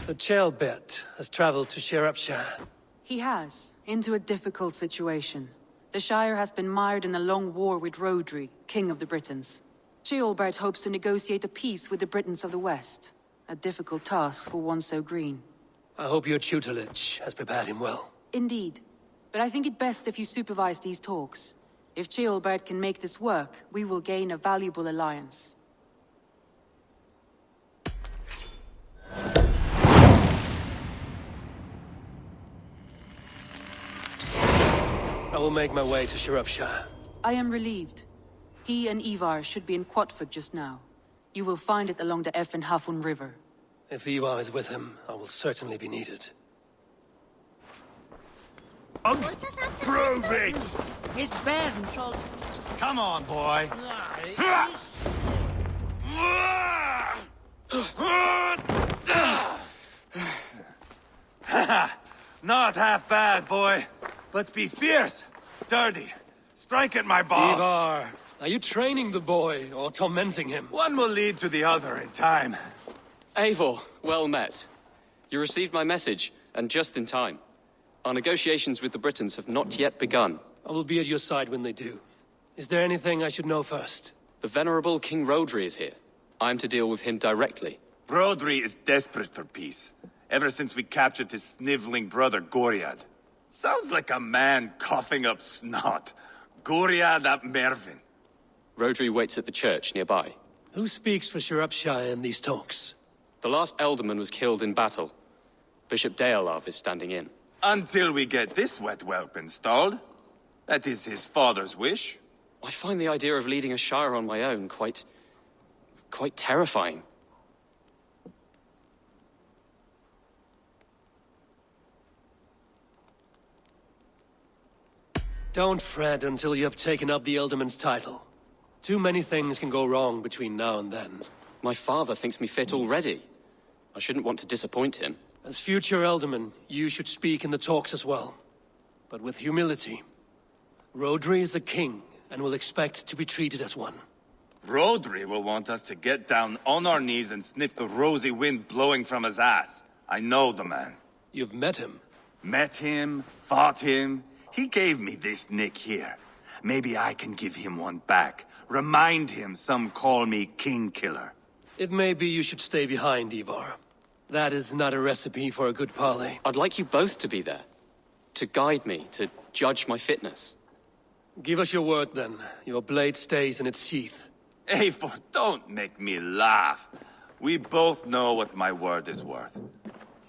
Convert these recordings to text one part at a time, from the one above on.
So Ceolbert has traveled to Sciropescire. He has, into a difficult situation. The Shire has been mired in a long war with Rhodri, King of the Britons. Ceolbert hopes to negotiate a peace with the Britons of the West. A difficult task for one so green. I hope your tutelage has prepared him well. Indeed. But I think it best if you supervise these talks. If Ceolbert can make this work, we will gain a valuable alliance. I will make my way to Sciropescire. I am relieved. He and Eivor should be in Quatford just now. You will find it along the Hafun River. If Eivor is with him, I will certainly be needed. Prove it! It's bad, Charles. Come on, boy. Not half bad, boy. But be fierce, dirty. Strike at my balls. Eivor, are you training the boy or tormenting him? One will lead to the other in time. Eivor, well met. You received my message, and just in time. Our negotiations with the Britons have not yet begun. I will be at your side when they do. Is there anything I should know first? The venerable King Rhodri is here. I am to deal with him directly. Rhodri is desperate for peace, ever since we captured his sniveling brother Goriad. Sounds like a man coughing up snot. Goriad ap Mervin. Rhodri waits at the church nearby. Who speaks for Sciropescire in these talks? The last Elderman was killed in battle. Bishop Deolav is standing in. Until we get this wet whelp installed. That is his father's wish. I find the idea of leading a shire on my own quite terrifying. Don't fret until you have taken up the Elderman's title. Too many things can go wrong between now and then. My father thinks me fit already. I shouldn't want to disappoint him. As future Elderman, you should speak in the talks as well. But with humility. Rhodri is the king, and will expect to be treated as one. Rhodri will want us to get down on our knees and sniff the rosy wind blowing from his ass. I know the man. You've met him. Met him, fought him. He gave me this nick here. Maybe I can give him one back. Remind him some call me King Killer. It may be you should stay behind, Eivor. That is not a recipe for a good parley. I'd like you both to be there. To guide me, to judge my fitness. Give us your word, then. Your blade stays in its sheath. Eivor, don't make me laugh. We both know what my word is worth.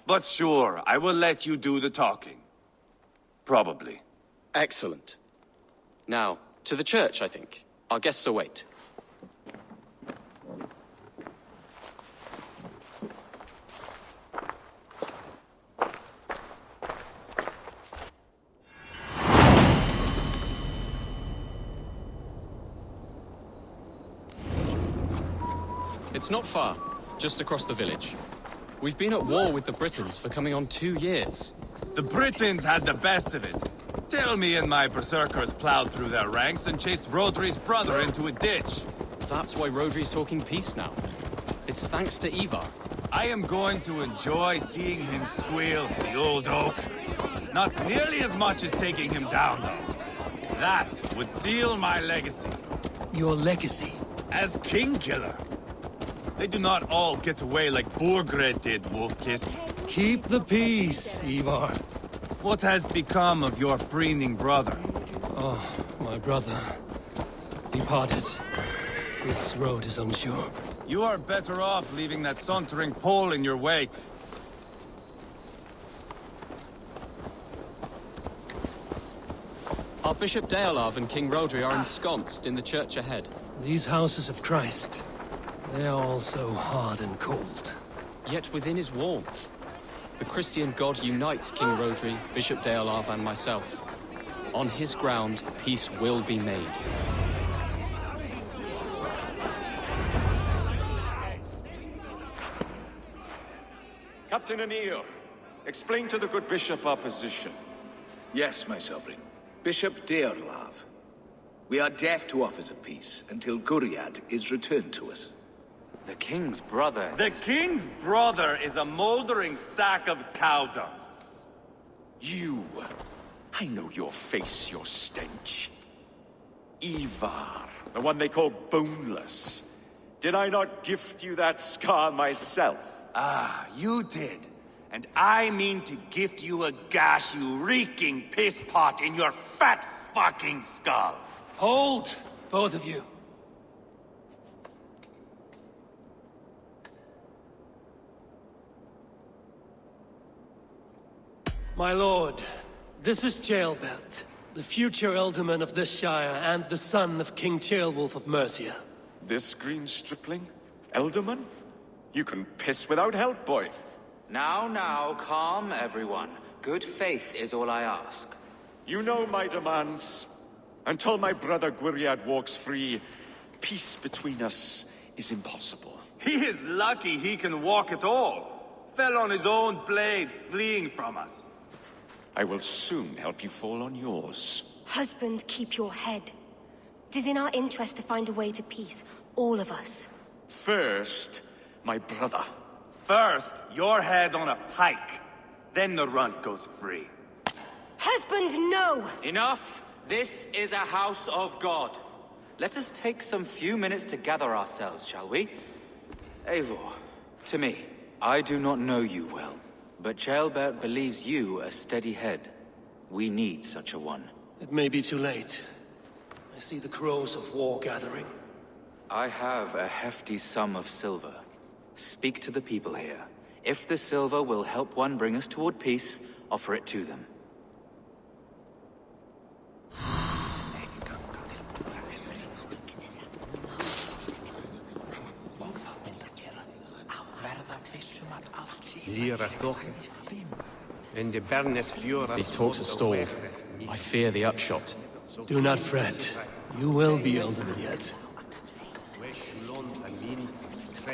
But sure, I will let you do the talking. Probably. Excellent. Now, to the church, I think. Our guests await. It's not far, just across the village. We've been at war with the Britons for coming on 2 years. The Britons had the best of it. Tell me and my berserkers plowed through their ranks and chased Rhodri's brother into a ditch. That's why Rhodri's talking peace now. It's thanks to Eivor. I am going to enjoy seeing him squeal, the old oak. Not nearly as much as taking him down, though. That would seal my legacy. Your legacy? As King Killer. They do not all get away like Borgred did, Wolfkiss. Keep the peace, Eivor. What has become of your preening brother? Oh, my brother. Departed. This road is unsure. You are better off leaving that sauntering Pole in your wake. Our Bishop Deolav and King Rhodri are ensconced in the church ahead. These houses of Christ, they are all so hard and cold. Yet within his warmth, the Christian God unites King Rhodri, Bishop Deolav, and myself. On his ground, peace will be made. Captain Eivor, explain to the good bishop our position. Yes, my sovereign. Bishop Deolav. We are deaf to offers of peace until Guriad is returned to us. The king's brother. The king's brother is a moldering sack of cow dung. You! I know your face, your stench. Eivor, the one they call boneless. Did I not gift you that scar myself? Ah, you did. And I mean to gift you a gash, you reeking piss pot in your fat fucking skull. Hold, both of you. My lord, this is Ceolbert, the future Ealdorman of this Shire and the son of King Ceolwulf of Mercia. This green stripling? Elderman? You can piss without help, boy. Now, calm everyone. Good faith is all I ask. You know my demands. Until my brother Gwiriad walks free, peace between us is impossible. He is lucky he can walk at all. Fell on his own blade, fleeing from us. I will soon help you fall on yours. Husband, keep your head. It is in our interest to find a way to peace, all of us. First, my brother. First, your head on a pike. Then the runt goes free. Husband, no! Enough! This is a house of God. Let us take some few minutes to gather ourselves, shall we? Eivor, to me, I do not know you well, but Ceolbert believes you a steady head. We need such a one. It may be too late. I see the crows of war gathering. I have a hefty sum of silver. Speak to the people here. If the silver will help one bring us toward peace, offer it to them. These talks are stalled. I fear the upshot. Do not fret. You will be Ealdorman yet.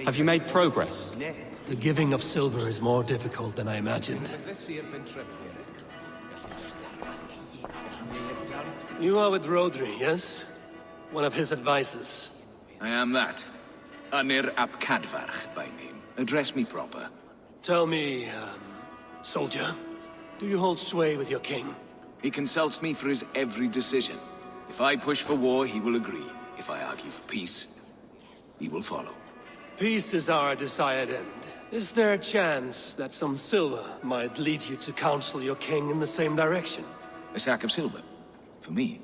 Have you made progress? The giving of silver is more difficult than I imagined. You are with Rodri, yes? One of his advisors. I am that. Anir ap Cadfarch by name. Address me proper. Tell me, soldier, do you hold sway with your king? He consults me for his every decision. If I push for war, he will agree. If I argue for peace, he will follow. Peace is our desired end. Is there a chance that some silver might lead you to counsel your king in the same direction? A sack of silver? For me?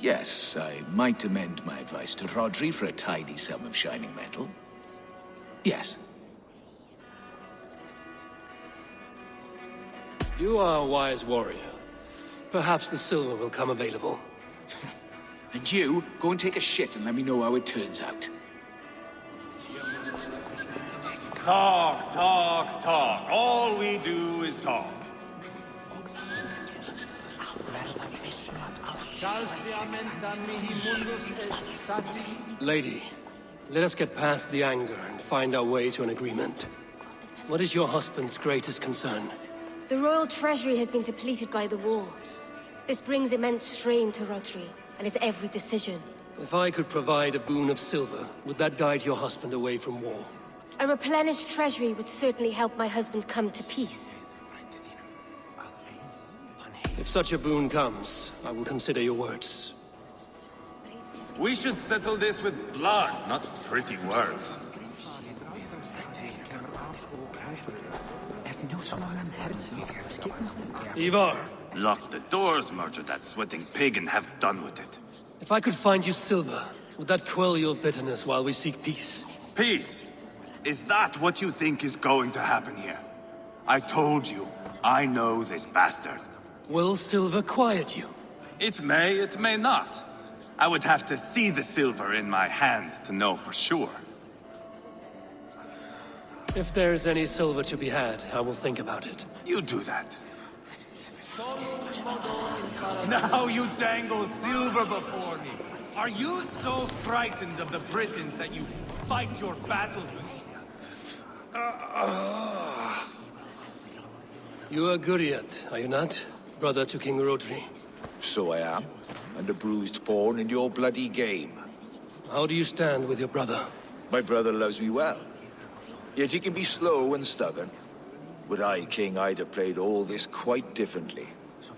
Yes, I might amend my advice to Rodri for a tidy sum of shining metal. Yes. You are a wise warrior. Perhaps the silver will come available. And you, go and take a shit and let me know how it turns out. Talk, talk, talk. All we do is talk. Lady, let us get past the anger and find our way to an agreement. What is your husband's greatest concern? The royal treasury has been depleted by the war. This brings immense strain to Rodri and his every decision. If I could provide a boon of silver, would that guide your husband away from war? A replenished treasury would certainly help my husband come to peace. If such a boon comes, I will consider your words. We should settle this with blood, not pretty words. Eivor, Lock the doors, murder that sweating pig, and have done with it. if I could find you silver, would that quell your bitterness while we seek peace? Peace? Is that what you think is going to happen here? I told you, I know this bastard. Will silver quiet you? It may not. I would have to see the silver in my hands to know for sure. If there's any silver to be had, I will think about it. You do that. Now you dangle silver before me. Are you so frightened of the Britons that you fight your battles with? You are Gwiriad, are you not? Brother to King Rodri. So I am, and a bruised pawn in your bloody game. How do you stand with your brother? My brother loves me well. Yet he can be slow and stubborn. Were I king, I'd have played all this quite differently.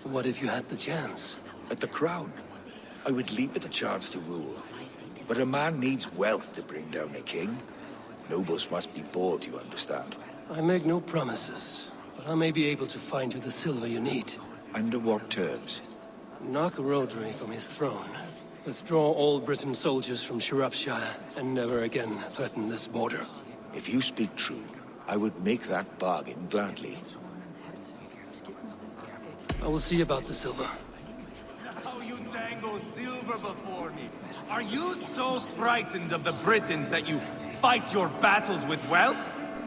What if you had the chance? At the crown, I would leap at the chance to rule. But a man needs wealth to bring down a king. Nobles must be bought, you understand. I make no promises, but I may be able to find you the silver you need. Under what terms? Knock Rodri from his throne. Withdraw all Britain soldiers from Sciropescire, and never again threaten this border. If you speak true, I would make that bargain gladly. I will see about the silver. How you dangle silver before me? Are you so frightened of the Britons that you fight your battles with wealth?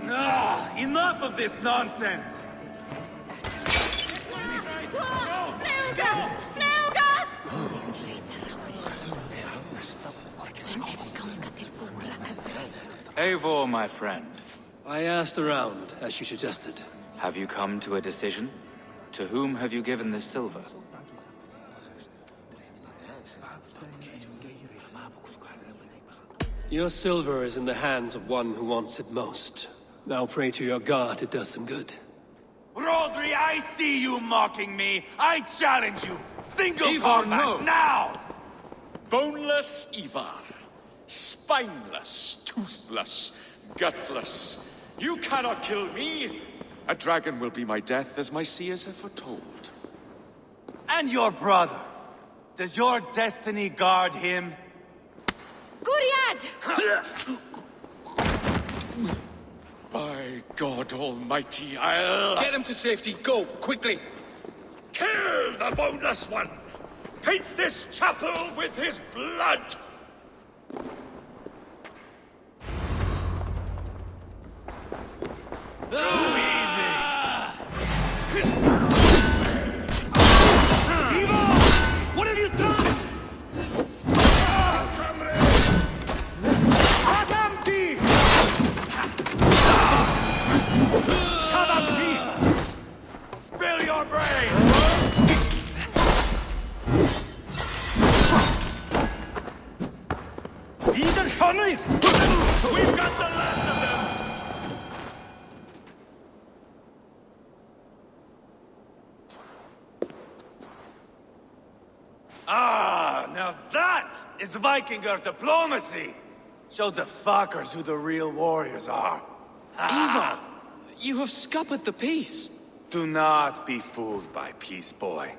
Ah, enough of this nonsense! Eivor, my friend. I asked around, as you suggested. Have you come to a decision? To whom have you given this silver? Your silver is in the hands of one who wants it most. Now pray to your god it does some good. Rodri, I see you mocking me! I challenge you! Single Eivor, combat, no. now! Boneless Eivor. Spineless, toothless, gutless. You cannot kill me! A dragon will be my death, as my seers have foretold. And your brother. Does your destiny guard him? Guriad! By God Almighty, I'll... Get him to safety. Go, quickly. Kill the boneless one! Paint this chapel with his blood! What have you done? Spill your brains! We've got the last of them! Ah, now that is Vikinger diplomacy! Show the fuckers who the real warriors are. Eivor! You have scuppered the peace! Do not be fooled by peace, boy.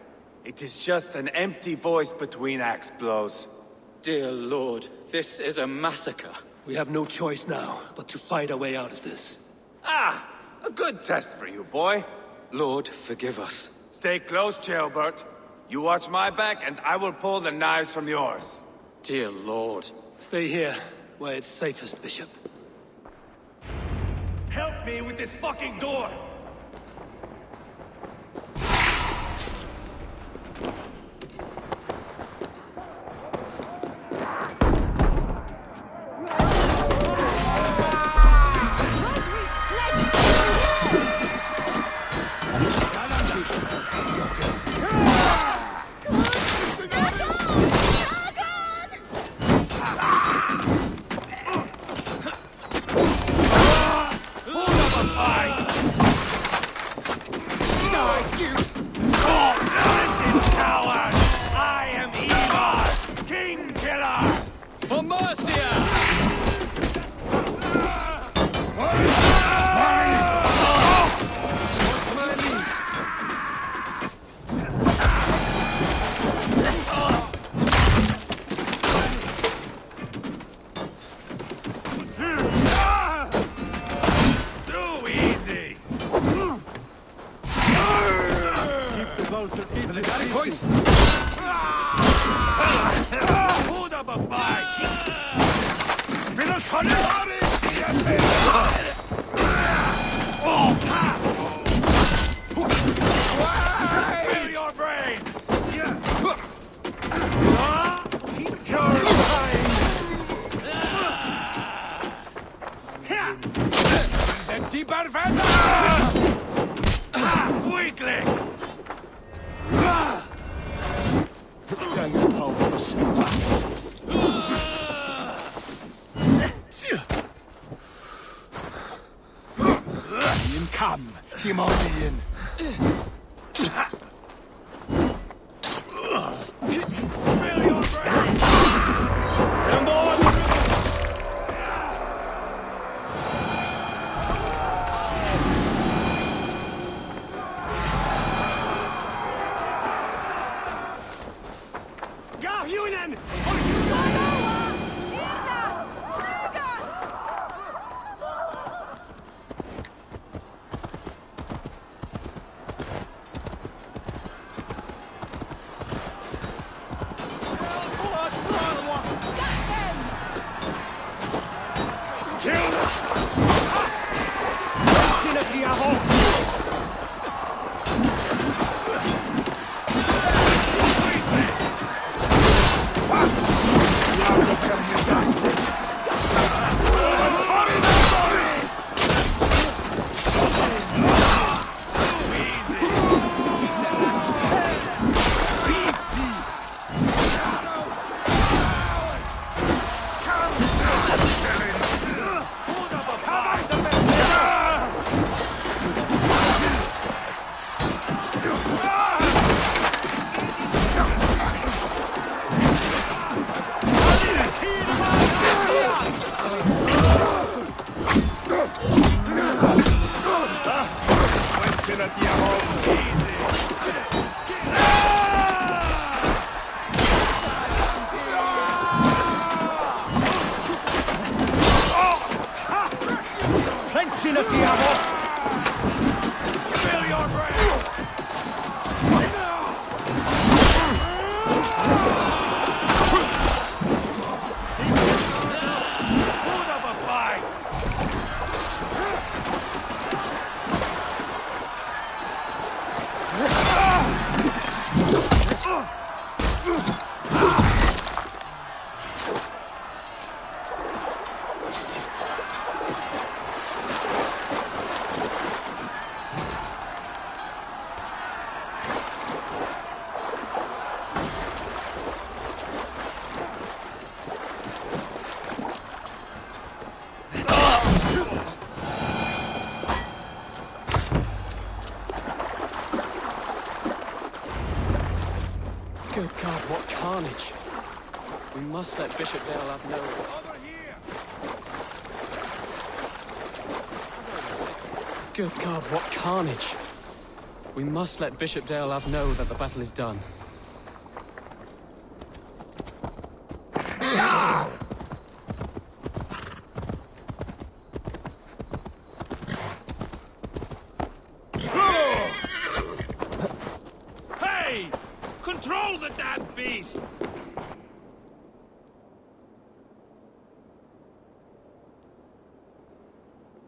It is just an empty voice between axe blows. Dear Lord, this is a massacre. We have no choice now, but to fight our way out of this. Ah, a good test for you, boy. Lord, forgive us. Stay close, Ceolbert. You watch my back, and I will pull the knives from yours. Dear Lord. Stay here, where it's safest, Bishop. Help me with this fucking door! Spill your brains! Weakling! come, Timothian. Good God, what carnage! We must let Bishop Deolaf know. Over here! Good God, what carnage! We must let Bishop Deolaf know that the battle is done. Hey! Control the damn beast!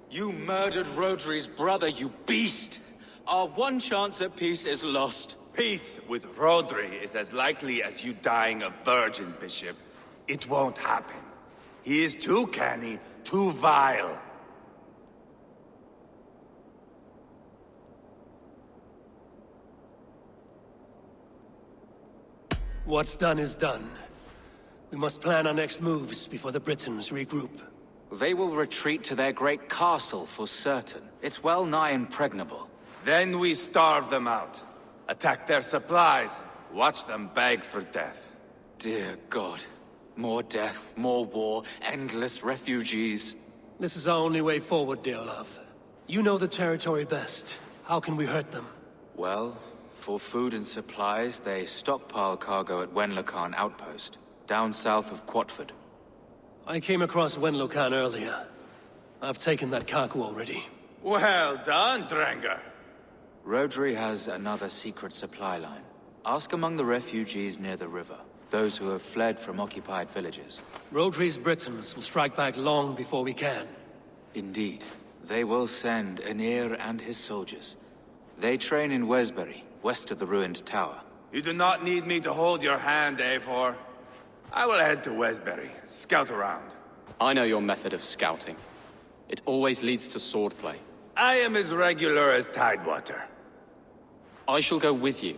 You murdered Rodri's brother, you beast! Our one chance at peace is lost. Peace with Rodri is as likely as you dying a virgin, Bishop. It won't happen. He is too canny, too vile. What's done is done. We must plan our next moves before the Britons regroup. They will retreat to their great castle for certain. It's well nigh impregnable. Then we starve them out. Attack their supplies. Watch them beg for death. Dear God. More death, more war, endless refugees. This is our only way forward, dear love. You know the territory best. How can we hurt them? Well, for food and supplies, they stockpile cargo at Wenlocan Outpost, down south of Quatford. I came across Wenlocan earlier. I've taken that cargo already. Well done, Drengar. Rodri has another secret supply line. Ask among the refugees near the river, those who have fled from occupied villages. Rodri's Britons will strike back long before we can. Indeed. They will send Aenir and his soldiers. They train in Wesbury, west of the ruined tower. You do not need me to hold your hand, Eivor. I will head to Wesbury, scout around. I know your method of scouting. It always leads to swordplay. I am as regular as Tidewater. I shall go with you,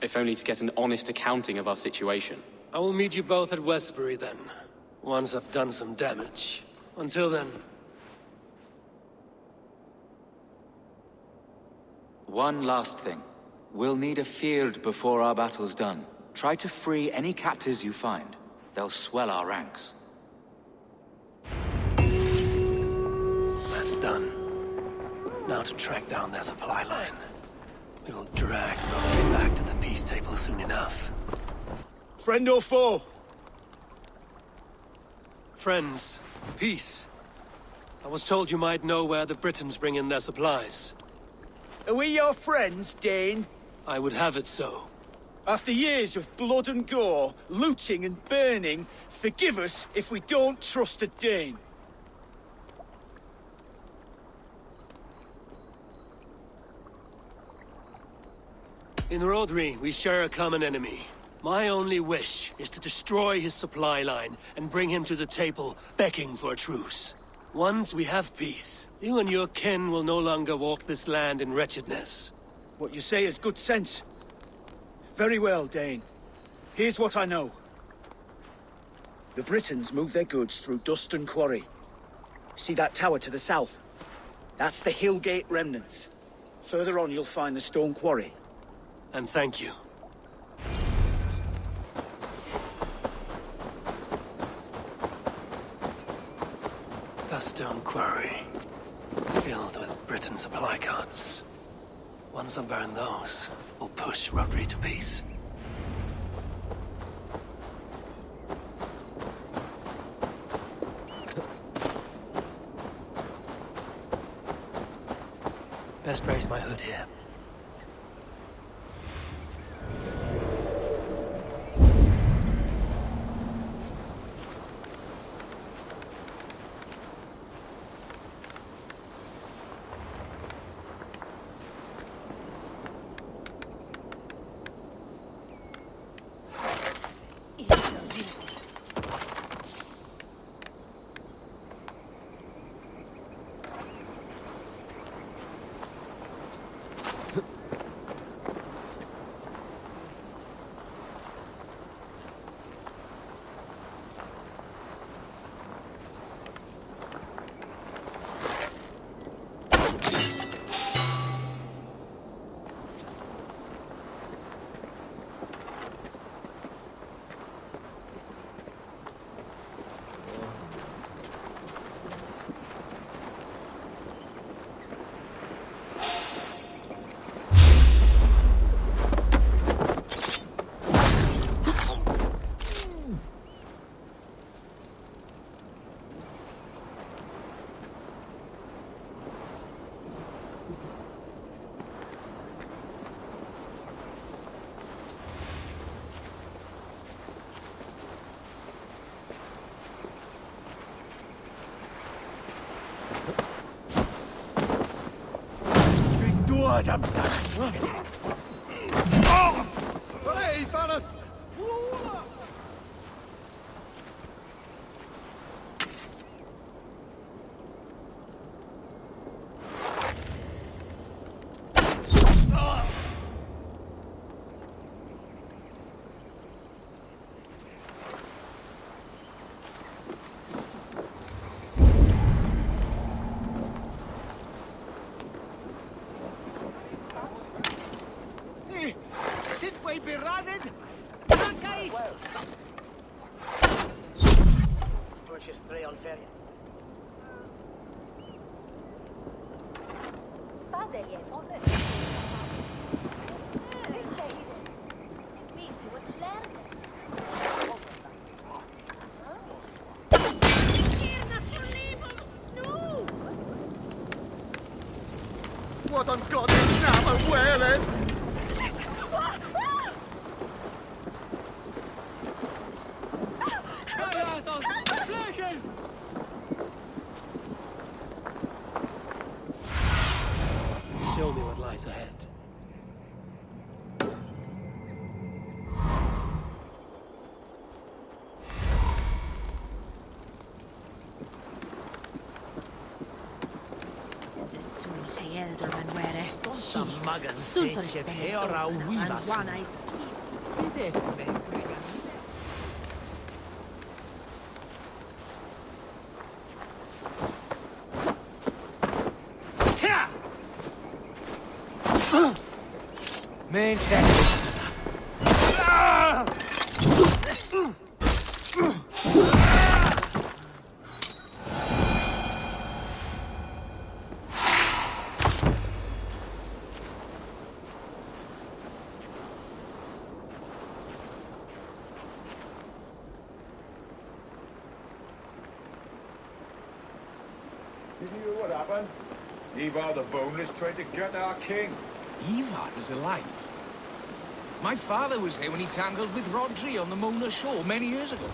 if only to get an honest accounting of our situation. I will meet you both at Westbury then, once I've done some damage. Until then... One last thing. We'll need a fyrd before our battle's done. Try to free any captives you find. They'll swell our ranks. That's done. Now to track down their supply line. We will drag Rodri back to the peace table soon enough. Friend or foe? Friends, peace. I was told you might know where the Britons bring in their supplies. Are we your friends, Dane? I would have it so. After years of blood and gore, looting and burning, forgive us if we don't trust a Dane. In Rodri, we share a common enemy. My only wish is to destroy his supply line and bring him to the table, begging for a truce. Once we have peace, you and your kin will no longer walk this land in wretchedness. What you say is good sense. Very well, Dane. Here's what I know. The Britons move their goods through dust and quarry. See that tower to the south? That's the Hillgate remnants. Further on, you'll find the stone quarry. And thank you. The stone quarry, filled with Britain supply carts. Once I burn those, we'll push Rodri to peace. Best raise my hood here. What on God is now a whaling? Show me what lies ahead. Main check. Did you hear what happened? Eivor the Boneless tried to get our king. Eivor is alive. My father was here when he tangled with Rodri on the Mona shore many years ago.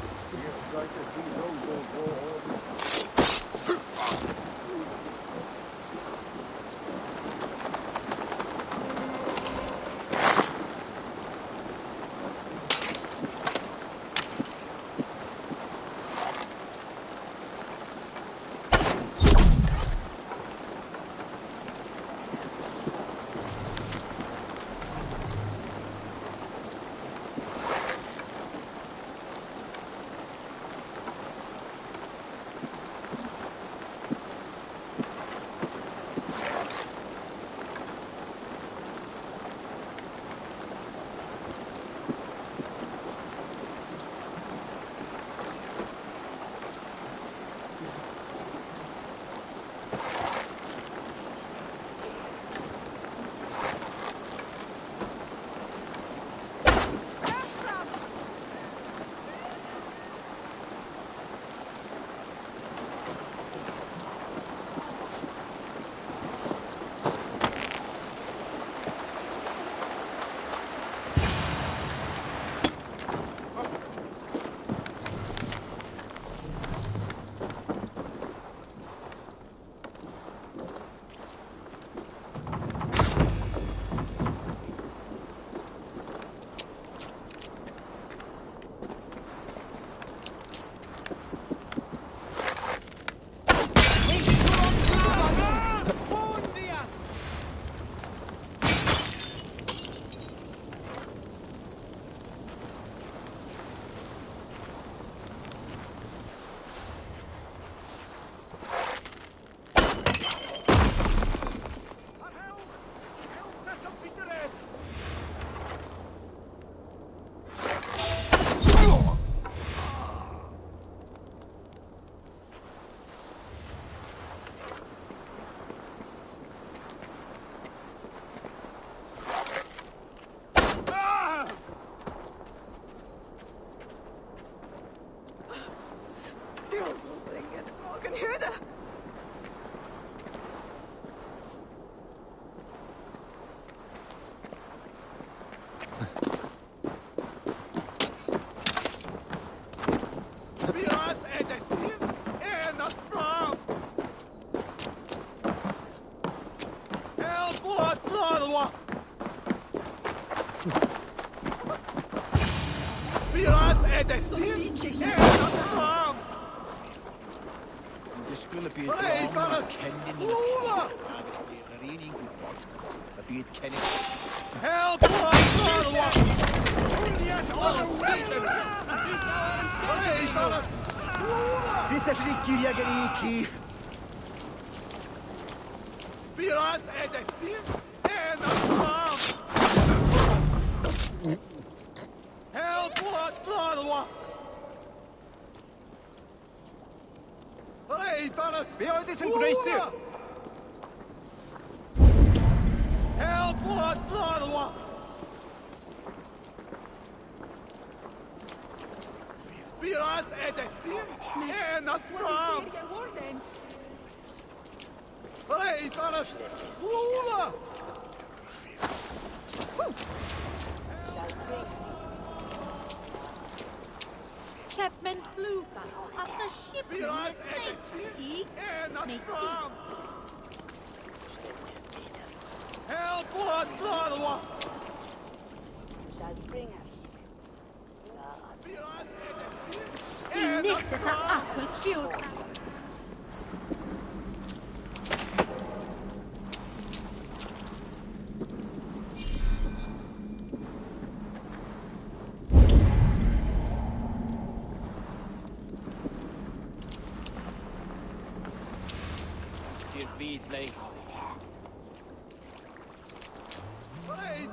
Chapman Fluka, at the ship in the safety, makes Help! What? shall bring us. Nächster Aquaculture. Vitlängs. Hey,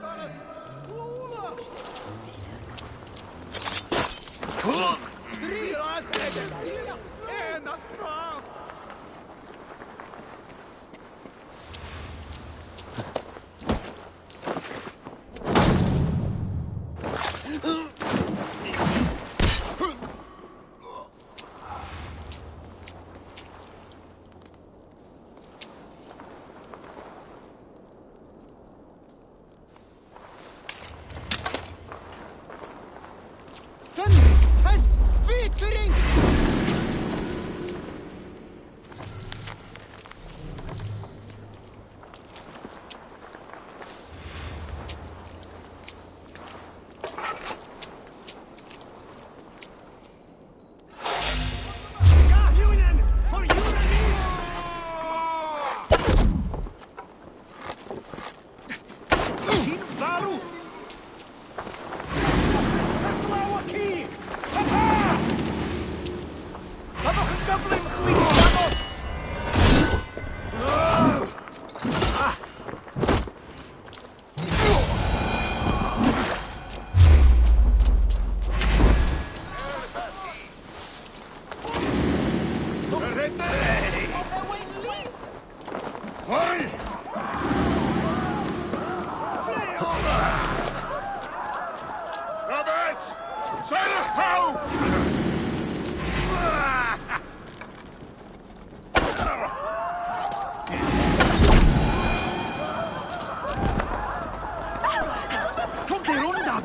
Kom dig undan!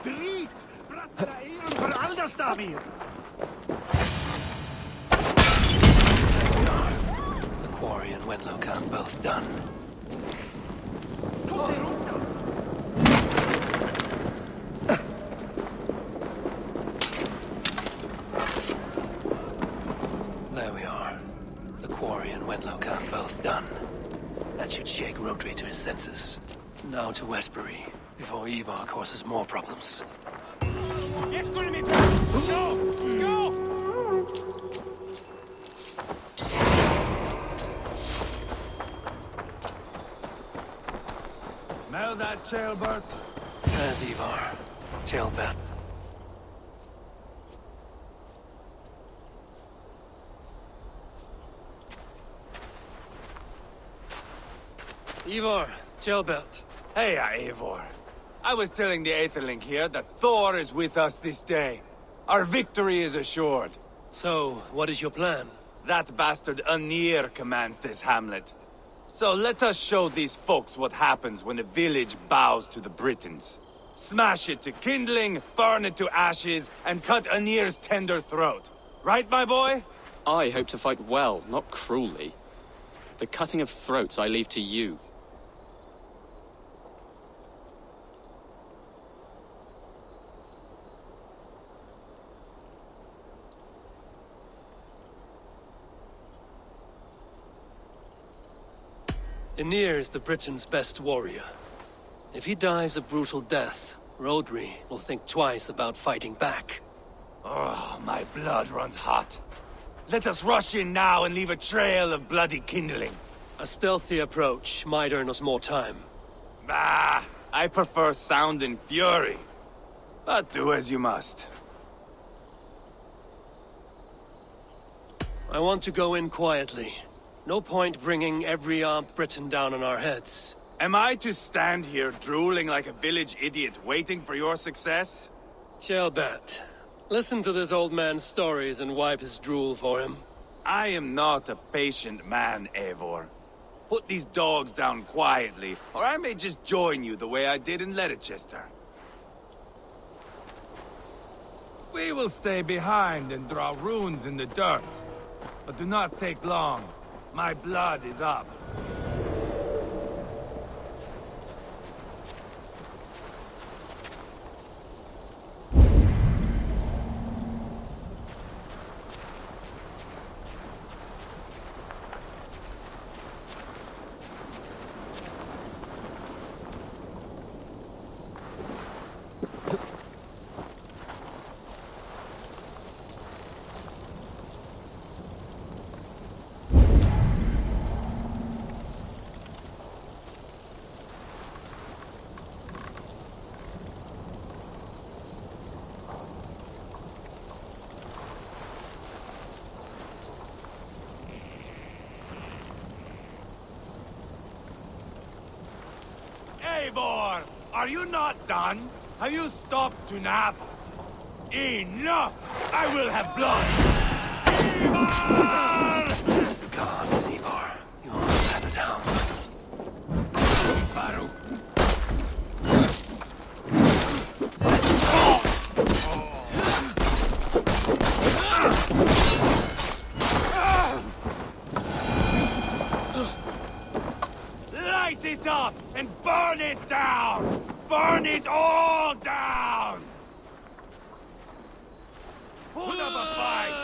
Drit! Bratta eran för Alderstavir! The quarry and Wenlocan both done. There we are. The quarry and Wenlocan both done. That should shake Rodri to his senses. Now to Westbury, before Eivor causes more problems. Smell that, Chaelbert? There's Eivor. Tailbat. Eivor, Tailbat. Hey, Eivor. I was telling the Aetherling here that Thor is with us this day. Our victory is assured. So, what is your plan? That bastard Anir commands this hamlet. So let us show these folks what happens when a village bows to the Britons. Smash it to kindling, burn it to ashes, and cut Anir's tender throat. Right, my boy? I hope to fight well, not cruelly. The cutting of throats I leave to you. Anir is the Britain's best warrior. If he dies a brutal death, Rodri will think twice about fighting back. Oh, my blood runs hot. Let us rush in now and leave a trail of bloody kindling. A stealthy approach might earn us more time. Bah, I prefer sound and fury. But do as you must. I want to go in quietly. No point bringing every armed Briton down on our heads. Am I to stand here drooling like a village idiot waiting for your success? Chaelbat, listen to this old man's stories and wipe his drool for him. I am not a patient man, Eivor. Put these dogs down quietly, or I may just join you the way I did in Leicester. We will stay behind and draw runes in the dirt. But do not take long. My blood is up. Eivor! Are you not done? Have you stopped to nap? Enough! I will have blood! Eivor! Gods, Eivor. You almost had it down. Light it up and burn it down! Burn it all down! Put up a fight!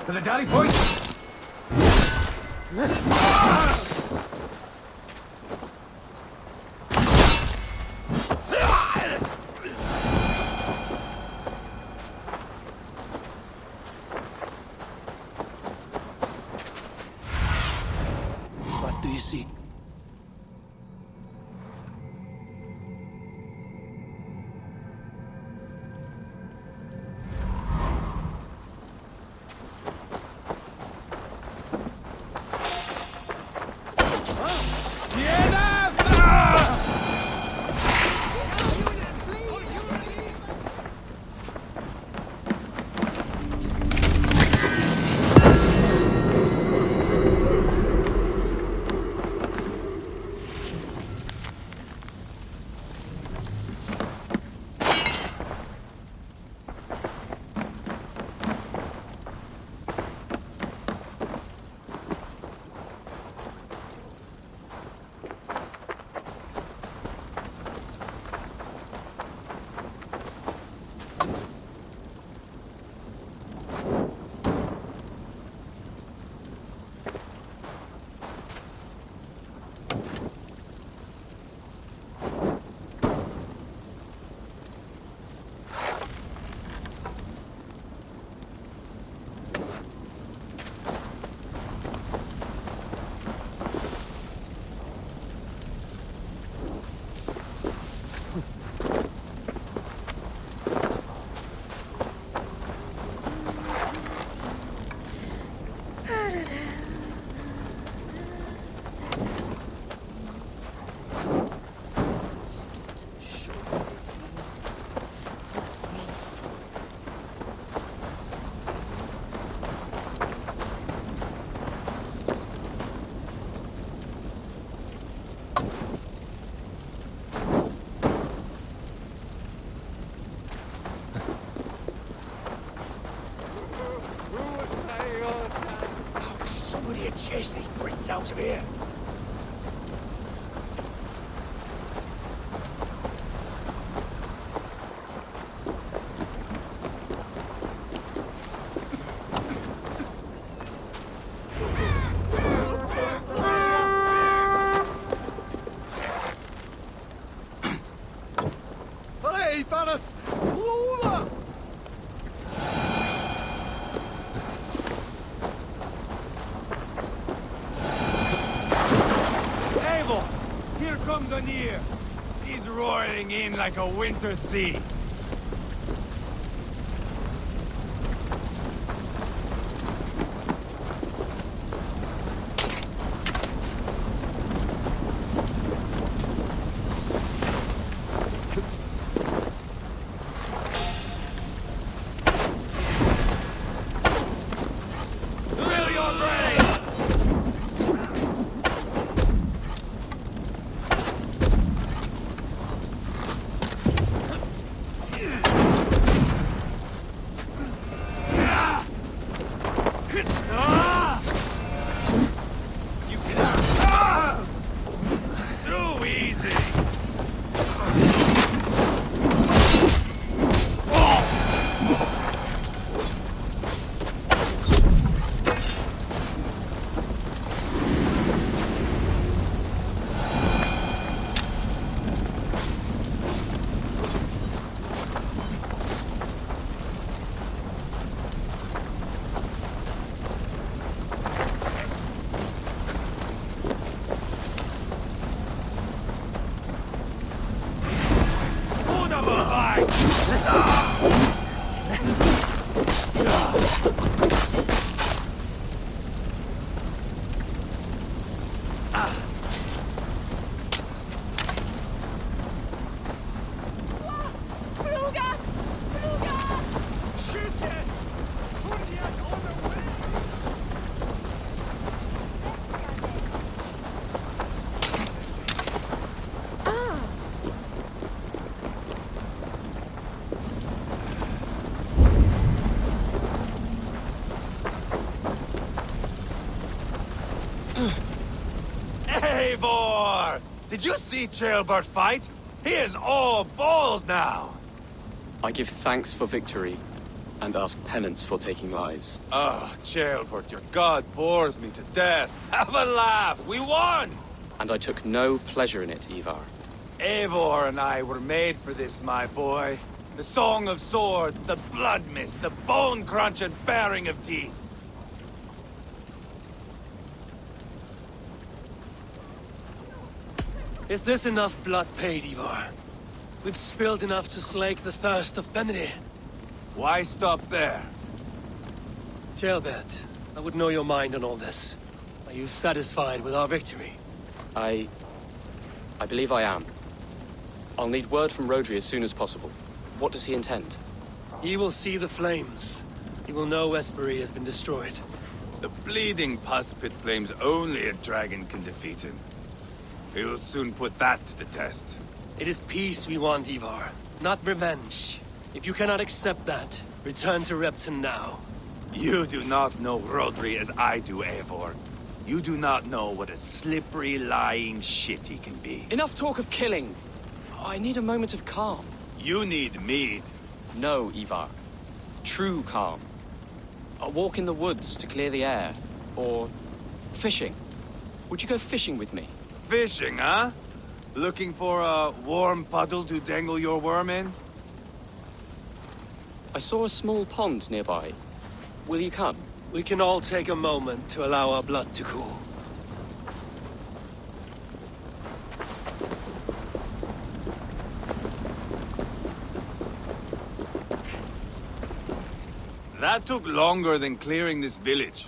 To the dally point! What do you see? Somebody had chased these Britons out of here. Hey, fellas! Over! Eivor! Here comes Anir! He's roaring in like a winter sea. Swill your brains! You cannot! Too easy! Eivor! Did you see Jailbird fight? He is all balls now! I give thanks for victory, and ask penance for taking lives. Oh, Ceolbert, your god bores me to death. Have a laugh! We won! And I took no pleasure in it, Eivor. Eivor and I were made for this, my boy. The song of swords, the blood mist, the bone crunch and baring of teeth. Is this enough blood paid, Eivor? We've spilled enough to slake the thirst of Fenrir. Why stop there? Ceolbert, I would know your mind on all this. Are you satisfied with our victory? I believe I am. I'll need word from Rodri as soon as possible. What does he intend? He will see the flames. He will know Esperie has been destroyed. The bleeding pus pit claims only a dragon can defeat him. We will soon put that to the test. It is peace we want, Eivor, not revenge. If you cannot accept that, return to Repton now. You do not know Rodri as I do, Eivor. You do not know what a slippery, lying shit he can be. Enough talk of killing! I need a moment of calm. You need mead. No, Eivor. True calm. A walk in the woods to clear the air. Or fishing. Would you go fishing with me? Fishing, huh? Looking for a warm puddle to dangle your worm in? I saw a small pond nearby. Will you come? We can all take a moment to allow our blood to cool. That took longer than clearing this village.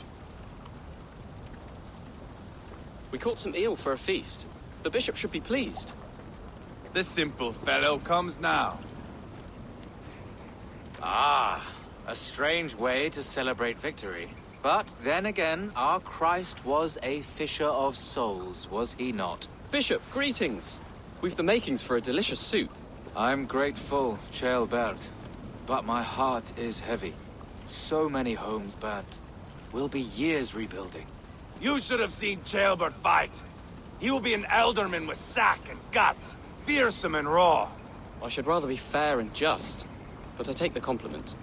We caught some eel for a feast. The bishop should be pleased. The simple fellow comes now. Ah, a strange way to celebrate victory. But then again, our Christ was a fisher of souls, was he not? Bishop, greetings! We've the makings for a delicious soup. I'm grateful, Ceolbert, but my heart is heavy. So many homes burnt. We'll be years rebuilding. You should have seen Ceolbert fight. He will be an elderman with sack and guts, fearsome and raw. I should rather be fair and just, but I take the compliment.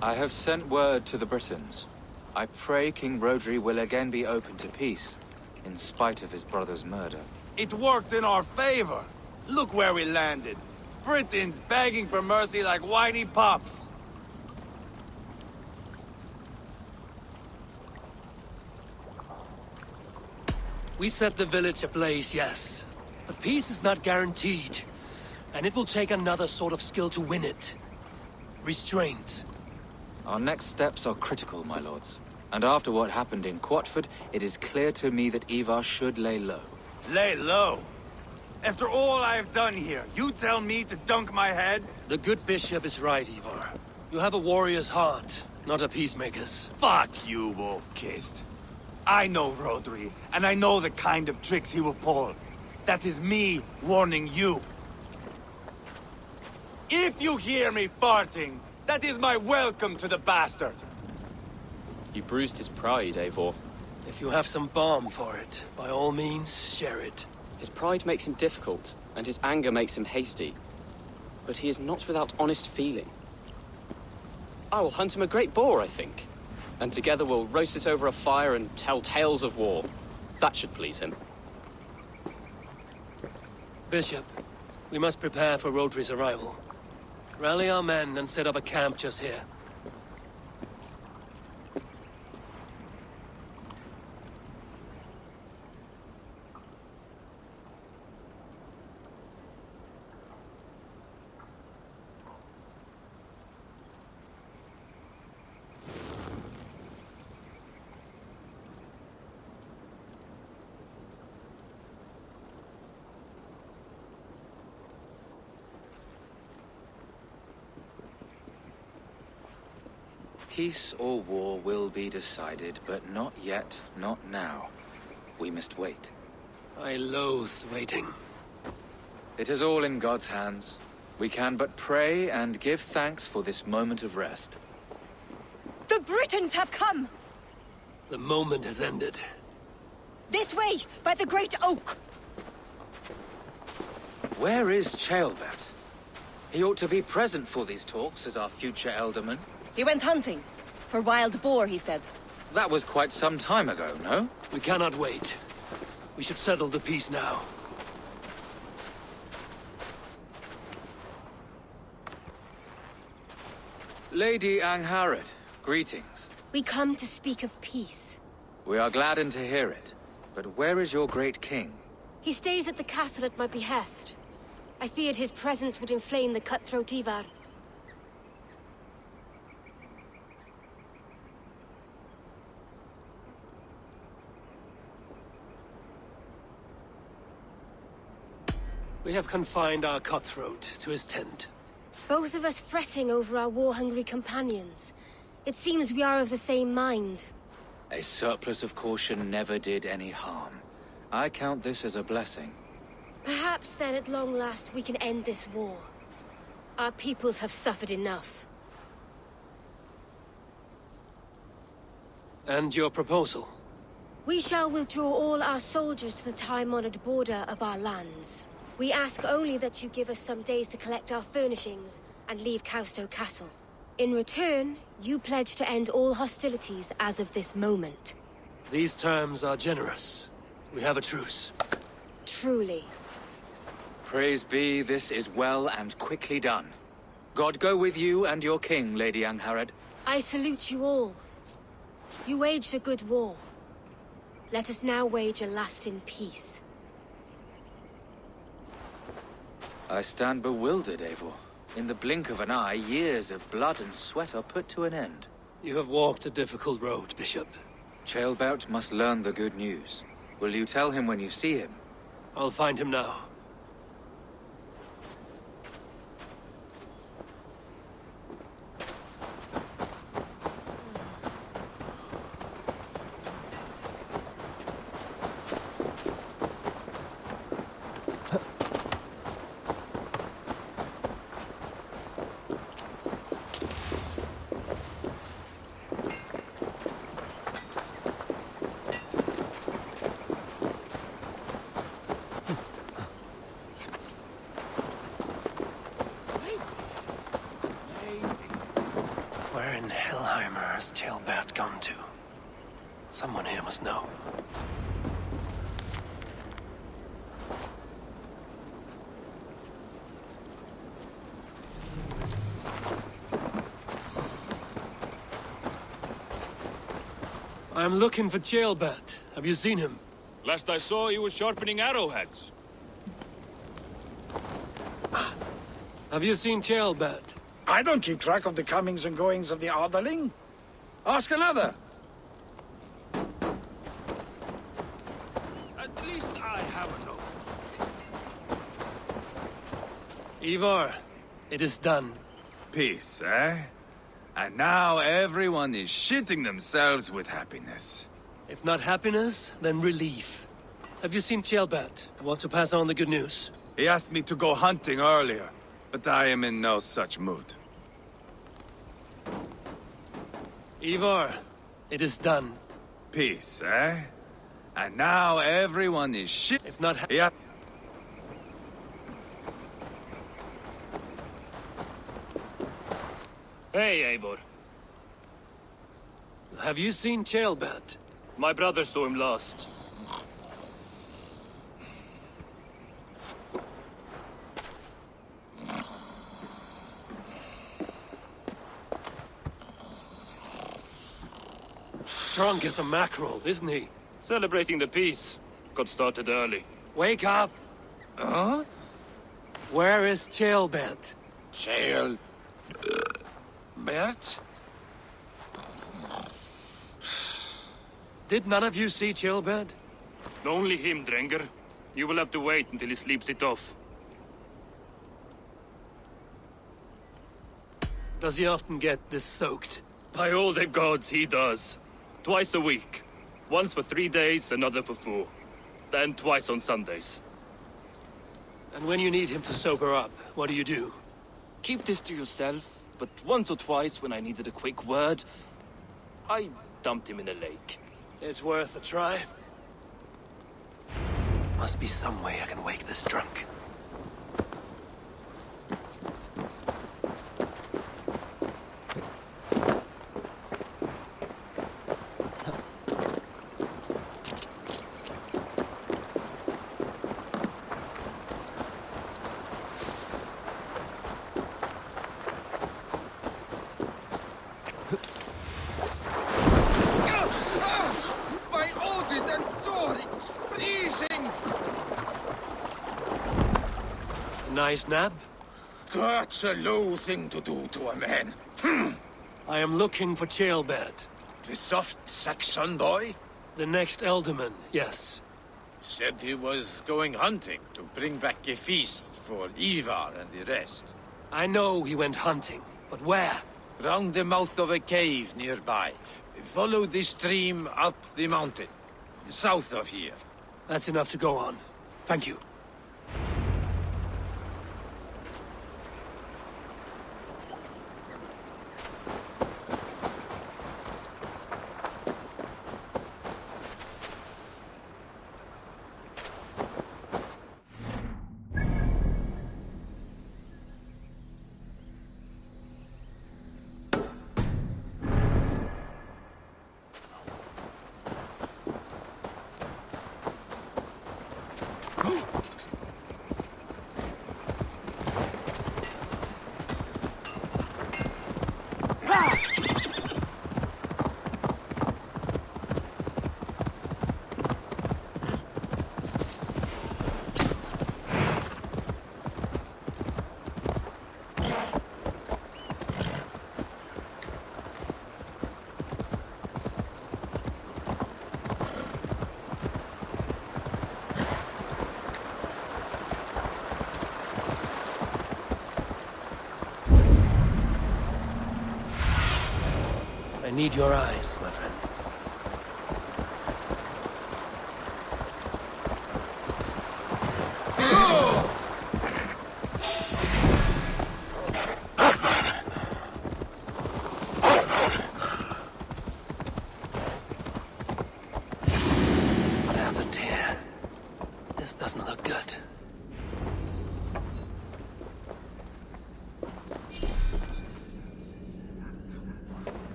I have sent word to the Britons. I pray King Rodri will again be open to peace, in spite of his brother's murder. It worked in our favor. Look where we landed. Britons begging for mercy like whiny pups. We set the village ablaze, yes. But peace is not guaranteed. And it will take another sort of skill to win it. Restraint. Our next steps are critical, my lords. And after what happened in Quatford, it is clear to me that Eivor should lay low. Lay low? After all I have done here, you tell me to dunk my head? The good bishop is right, Eivor. You have a warrior's heart, not a peacemaker's. Fuck you, Wolf-Kissed. I know Rodri, and I know the kind of tricks he will pull. That is me warning you. If you hear me farting, that is my welcome to the bastard. You bruised his pride, Eivor. If you have some balm for it, by all means, share it. His pride makes him difficult, and his anger makes him hasty. But he is not without honest feeling. I will hunt him a great boar, I think. And together we'll roast it over a fire and tell tales of war. That should please him. Bishop, we must prepare for Rodri's arrival. Rally our men and set up a camp just here. Peace or war will be decided, but not yet, not now. We must wait. I loathe waiting. It is all in God's hands. We can but pray and give thanks for this moment of rest. The Britons have come! The moment has ended. This way, by the Great Oak! Where is Ceolbert? He ought to be present for these talks as our future elderman. He went hunting. For wild boar, he said. That was quite some time ago, no? We cannot wait. We should settle the peace now. Lady Angharad, greetings. We come to speak of peace. We are gladdened to hear it. But where is your great king? He stays at the castle at my behest. I feared his presence would inflame the cutthroat Eivor. We have confined our cutthroat to his tent. Both of us fretting over our war-hungry companions. It seems we are of the same mind. A surplus of caution never did any harm. I count this as a blessing. Perhaps then at long last we can end this war. Our peoples have suffered enough. And your proposal? We shall withdraw all our soldiers to the time-honored border of our lands. We ask only that you give us some days to collect our furnishings and leave Causto Castle. In return, you pledge to end all hostilities as of this moment. These terms are generous. We have a truce. Truly. Praise be, this is well and quickly done. God go with you and your king, Lady Angharad. I salute you all. You waged a good war. Let us now wage a lasting peace. I stand bewildered, Eivor. In the blink of an eye, years of blood and sweat are put to an end. You have walked a difficult road, Bishop. Ceolbert must learn the good news. Will you tell him when you see him? I'll find him now. Where in Hellheimer has Ceolbert gone to? Someone here must know. I'm looking for Ceolbert. Have you seen him? Last I saw, he was sharpening arrowheads. Have you seen Ceolbert? I don't keep track of the comings and goings of the Arderling. Ask another. At least I have a note. Eivor, it is done. Peace, eh? And now everyone is shitting themselves with happiness. If not happiness, then relief. Have you seen Ceolbert? I want to pass on the good news. He asked me to go hunting earlier, but I am in no such mood. Eivor, it is done. Peace, eh? And now everyone is If not Yeah. Hey, Eivor. Have you seen Ceolbert? My brother saw him last. Drunk as a mackerel, isn't he? Celebrating the peace. Got started early. Wake up! Huh? Where is Ceolbert? Bert? Did none of you see Ceolbert? Only him, Drenger. You will have to wait until he sleeps it off. Does he often get this soaked? By all the gods, he does. Twice a week. Once for 3 days, another for 4. Then twice on Sundays. And when you need him to sober up, what do? Keep this to yourself, but once or twice when I needed a quick word, I dumped him in a lake. It's worth a try. Must be some way I can wake this drunk. By Odin and Thor, it's freezing! Nice nap? That's a low thing to do to a man. I am looking for Ceolbert. The soft Saxon boy? The next Elderman, yes. Said he was going hunting to bring back a feast for Eivor and the rest. I know he went hunting, but where? Round the mouth of a cave nearby. Follow the stream up the mountain. South of here. That's enough to go on. Thank you. I need your eyes, my friend. What happened here? This doesn't look good.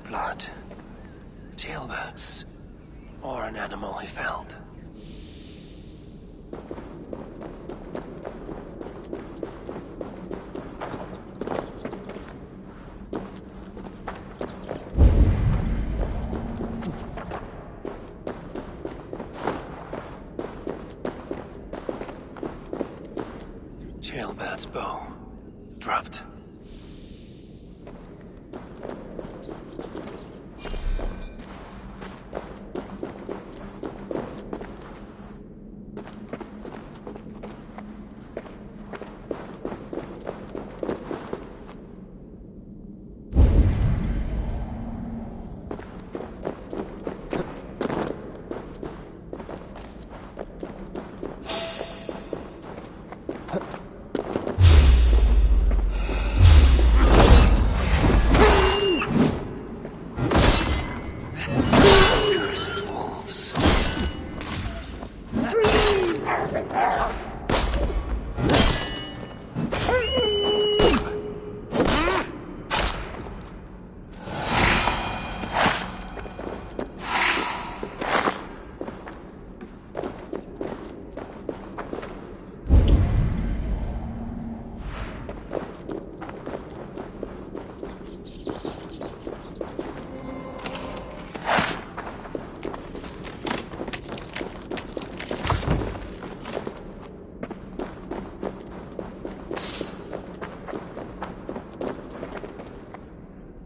Blood. Jailbirds. Or an animal he felled. Jailbird's bow. Dropped.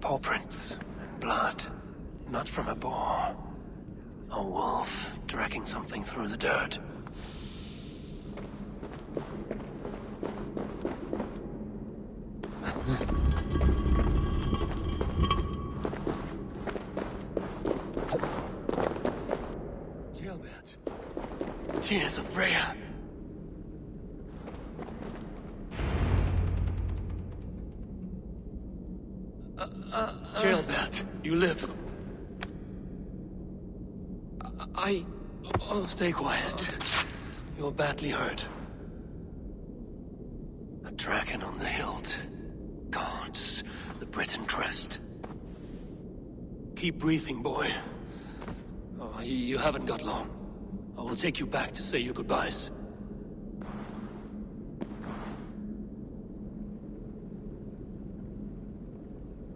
Paw prints. Blood. Not from a boar. A wolf dragging something through the dirt. Jailbird. Tears of Freya. Jailbird, you live. I... Stay quiet. You're badly hurt. dragon on the hilt. Gods, the Briton crest. Keep breathing, boy. Oh, you haven't got long. I will take you back to say your goodbyes.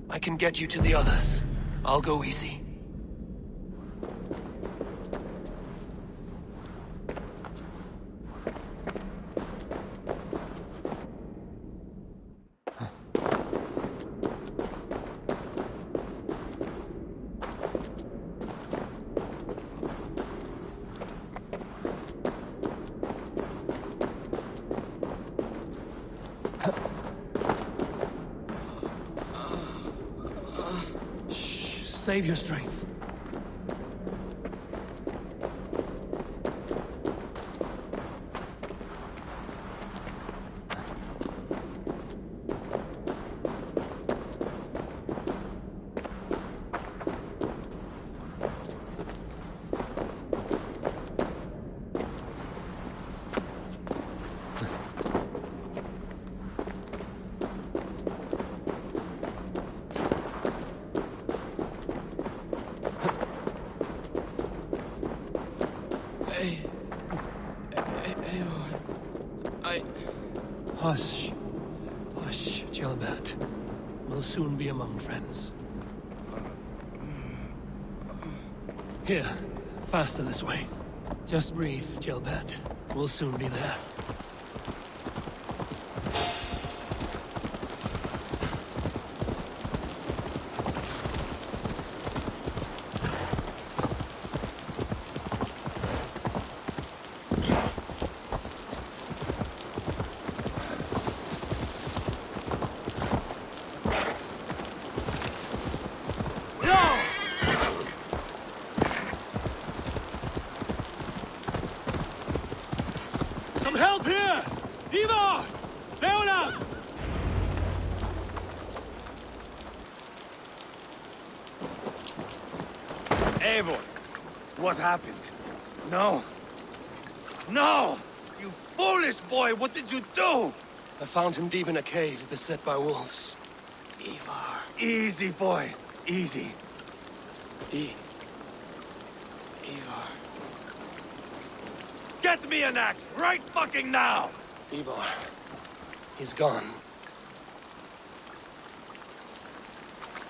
I can get you to the others. I'll go easy. Save your strength. Hush. Hush, Gilbert. We'll soon be among friends. Here, faster this way. Just breathe, Gilbert. We'll soon be there. Some help here! Eivor! Valhalla! Eivor, what happened? No. No! You foolish boy, what did you do? I found him deep in a cave, beset by wolves. Eivor. Easy, boy. Easy. Eivor. Get me an axe, right fucking now! Eivor. He's gone.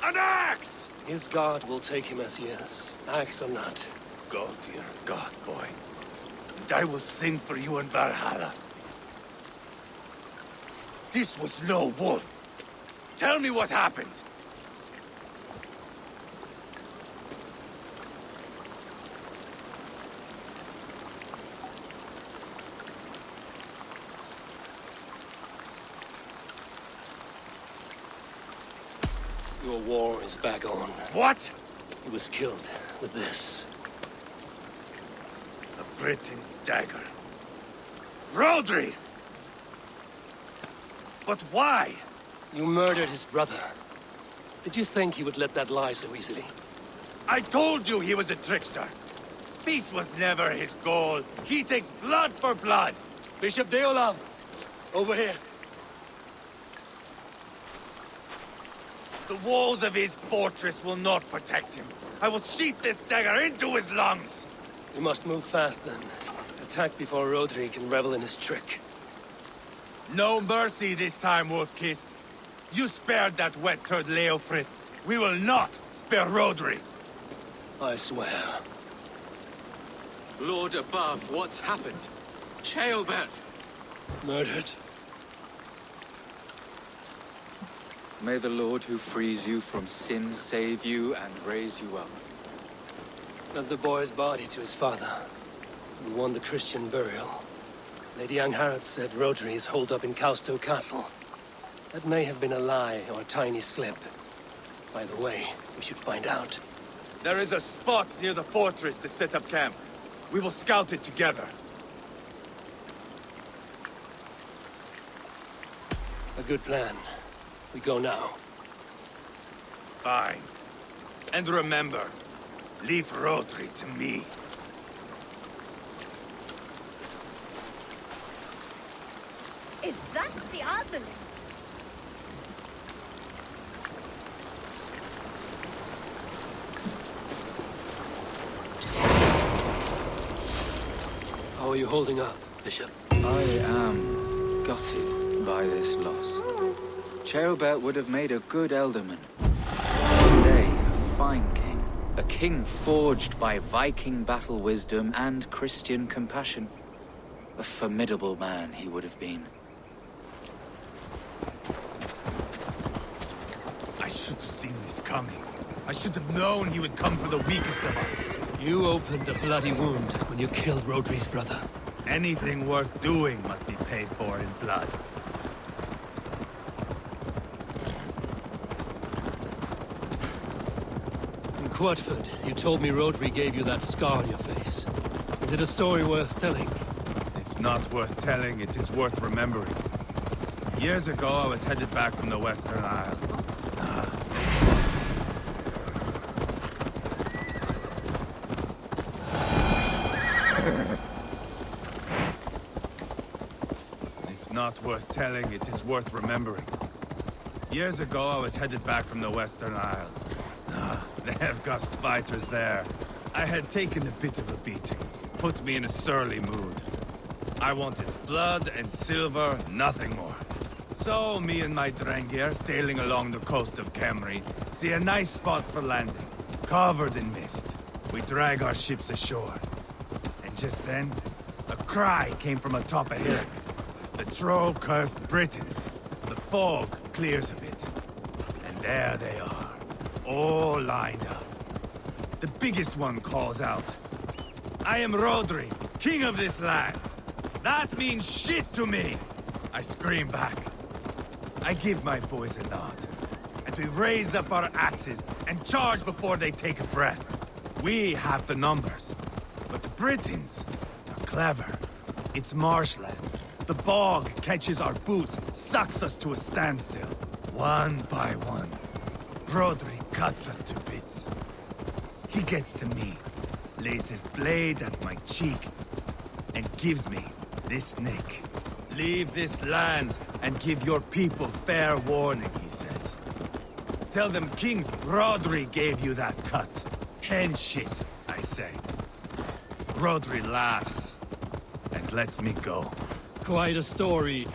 An axe! His god will take him as he is, axe or not. Go to your god, boy. And I will sing for you in Valhalla. This was no wolf. Tell me what happened. Your war is back on. What? He was killed with this. The Briton's dagger. Rodri! But why? You murdered his brother. Did you think he would let that lie so easily? I told you he was a trickster. Peace was never his goal. He takes blood for blood. Bishop Deolav! Over here. The walls of his fortress will not protect him. I will sheath this dagger into his lungs. We must move fast then. Attack before Rodri can revel in his trick. No mercy this time, Wolf-Kissed. You spared that wet turd Leofrid. We will not spare Rodri. I swear. Lord above, what's happened? Ceolbert! Murdered. May the Lord who frees you from sin save you and raise you up. Sent the boy's body to his father, who won the Christian burial. Lady Angharad said Rodri is holed up in Causto Castle. That may have been a lie or a tiny slip. By the way, we should find out. There is a spot near the fortress to set up camp. We will scout it together. A good plan. We go now. Fine. And remember, leave Rodri to me. Is that the other? How are you holding up, Bishop? I am gutted by this loss. Sciropescire would have made a good elderman. One day, a fine king. A king forged by Viking battle wisdom and Christian compassion. A formidable man he would have been. I should have seen this coming. I should have known he would come for the weakest of us. You opened a bloody wound when you killed Rodri's brother. Anything worth doing must be paid for in blood. In Quatford, you told me Rodri gave you that scar on your face. Is it a story worth telling? If not worth telling, it is worth remembering. Years ago, I was headed back from the Western Isle. If not worth telling, it is worth remembering. Years ago, I was headed back from the Western Isle. They've got fighters there. I had taken a bit of a beating. Put me in a surly mood. I wanted blood and silver, nothing more. So, me and my Drengir, sailing along the coast of Kemri, see a nice spot for landing, covered in mist. We drag our ships ashore. And just then, a cry came from atop a hillock. The troll-cursed Britons. The fog clears a bit. And there they are, all lined up. The biggest one calls out, "I am Rodri, king of this land. That means shit to me!" I scream back. I give my boys a nod. And we raise up our axes and charge before they take a breath. We have the numbers. But the Britons are clever. It's marshland. The bog catches our boots, sucks us to a standstill. One by one, Rodri cuts us to bits. He gets to me, lays his blade at my cheek, and gives me this nick. "Leave this land and give your people fair warning," he says. "Tell them King Rodri gave you that cut." "Hen shit," I say. Rodri laughs and lets me go. Quite a story.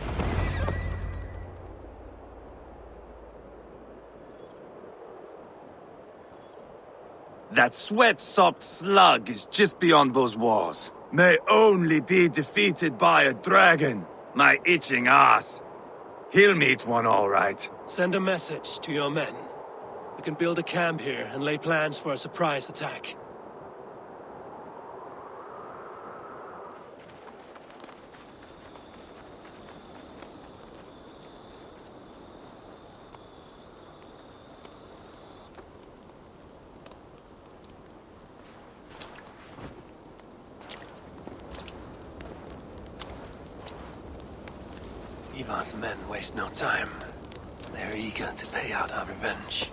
That sweat-sopped slug is just beyond those walls. May only be defeated by a dragon. My itching ass. He'll meet one all right. Send a message to your men. We can build a camp here and lay plans for a surprise attack. Eivor's men waste no time. They're eager to pay out our revenge.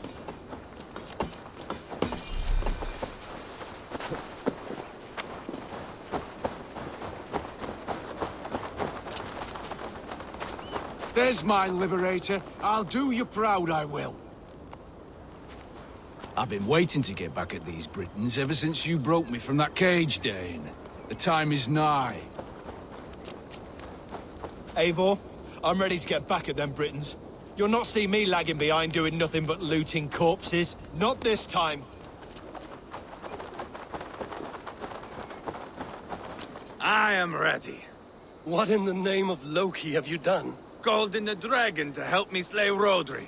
There's my liberator. I'll do you proud, I will. I've been waiting to get back at these Britons ever since you broke me from that cage, Dane. The time is nigh. Eivor, I'm ready to get back at them Britons. You'll not see me lagging behind doing nothing but looting corpses. Not this time. I am ready. What in the name of Loki have you done? Called in the dragon to help me slay Rodri.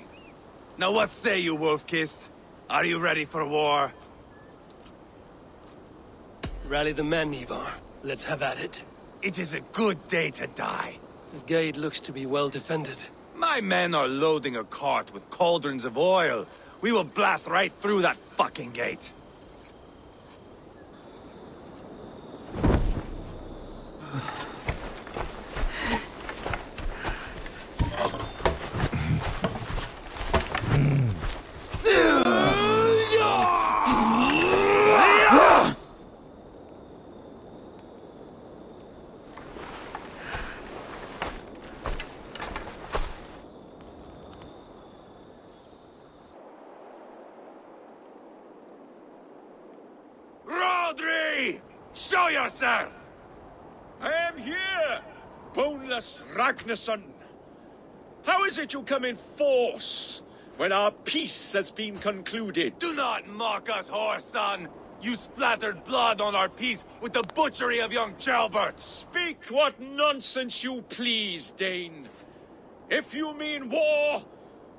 Now what say you, Wolf-Kissed? Are you ready for war? Rally the men, Eivor. Let's have at it. It is a good day to die. The gate looks to be well defended. My men are loading a cart with cauldrons of oil. We will blast right through that fucking gate. Show yourself! I am here, boneless Ragnarsson. How is it you come in force when our peace has been concluded? Do not mock us, whoreson! You splattered blood on our peace with the butchery of young Gelbert! Speak what nonsense you please, Dane. If you mean war,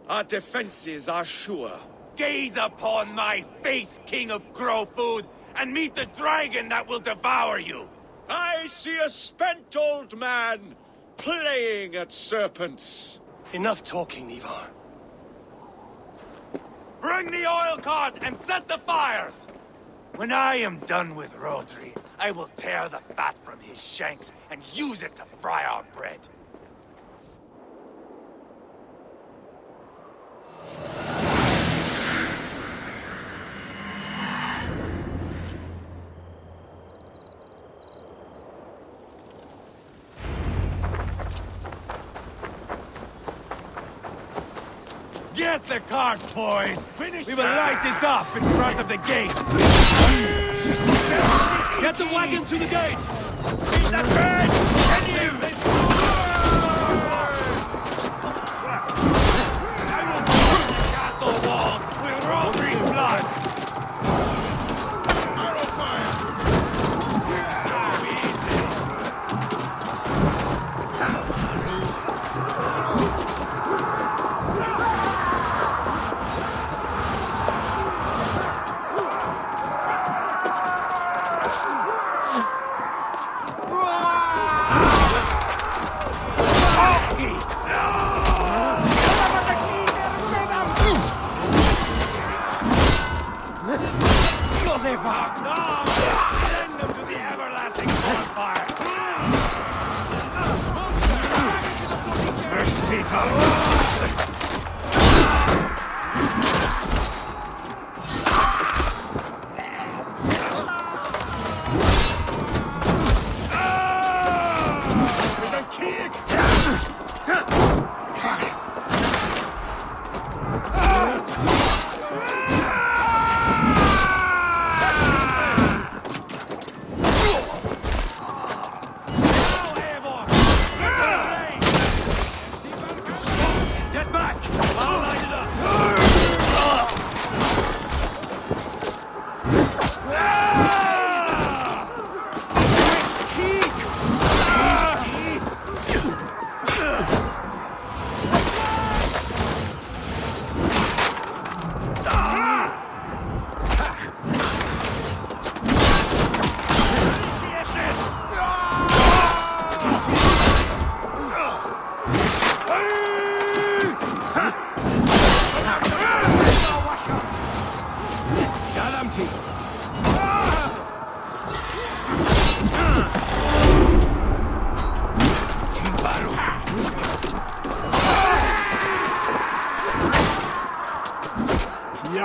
our defenses are sure. Gaze upon my face, King of Grow Food, and meet the dragon that will devour you! I see a spent old man playing at serpents. Enough talking, Eivor. Bring the oil cart and set the fires! When I am done with Rodri, I will tear the fat from his shanks and use it to fry our bread. Get the cart, boys! We will light it up in front of the gate! Get the wagon to the gate! Eat the bread! And you! I will burn the castle wall with Rodri's blood! Arrow fire! Send them to the everlasting bonfire!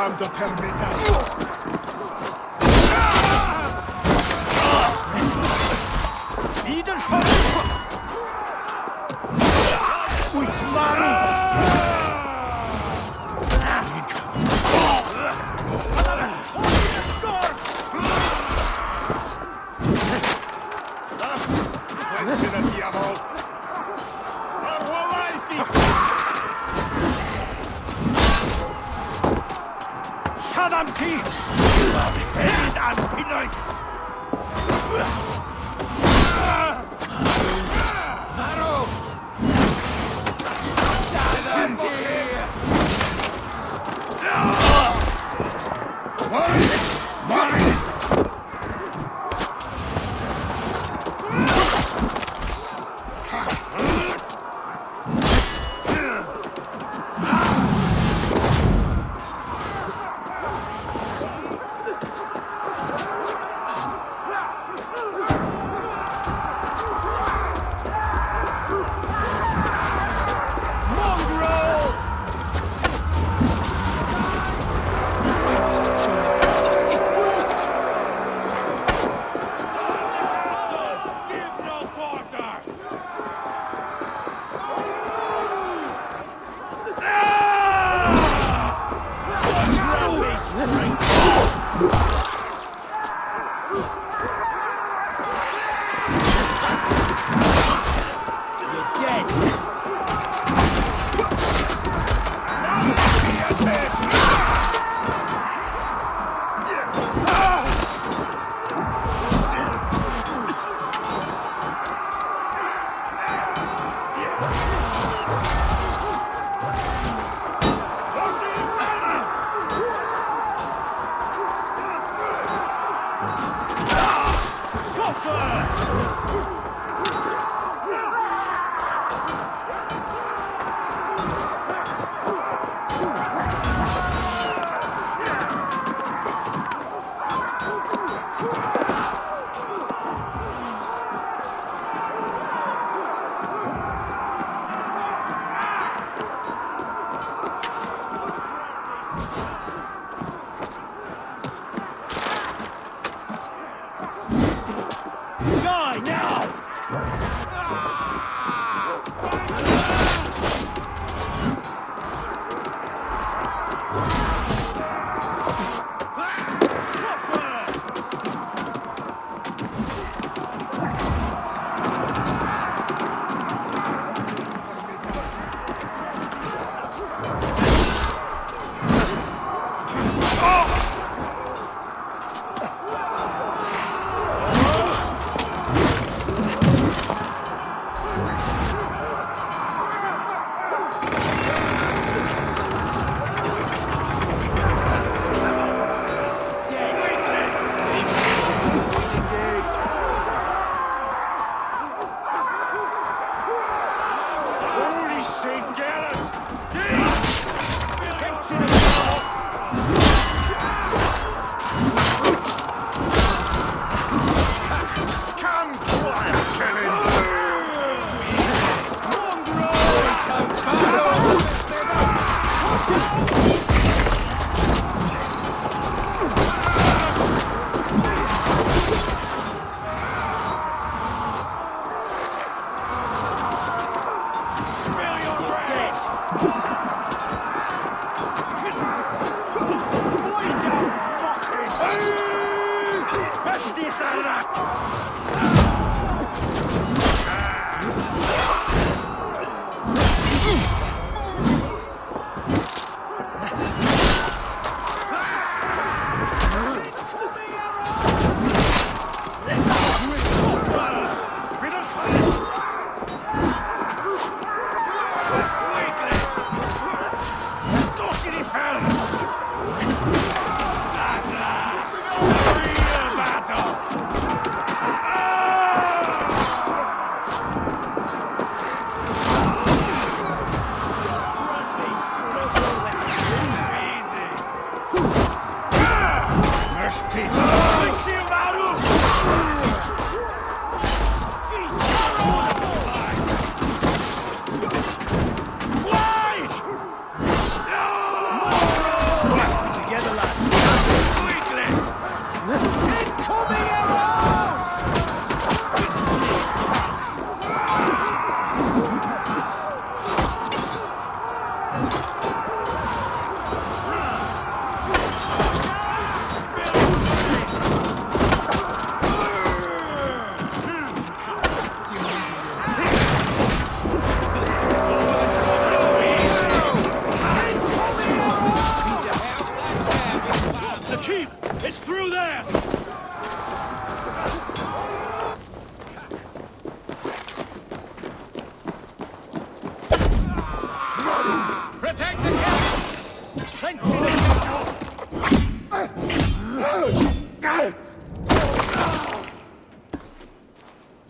Jam do permita.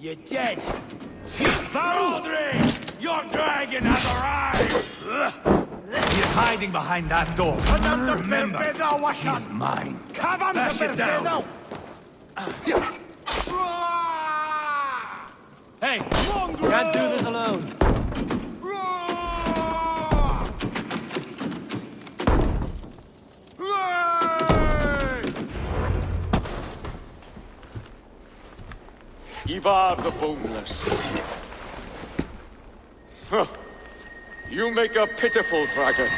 You're dead! Tharodri! Your dragon has arrived! He is hiding behind that door. Remember, he is mine. Bash it down! Hey! Can't do this alone. Eivor the Boneless. Huh. You make a pitiful dragon.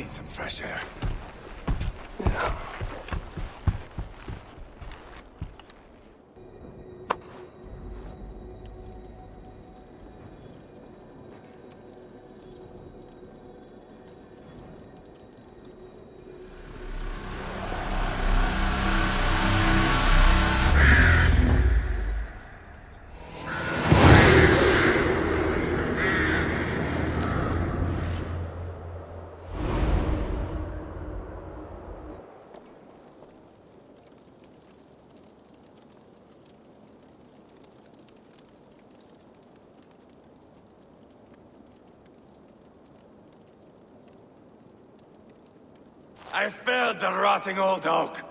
need some fresh air. I felled the rotting old oak.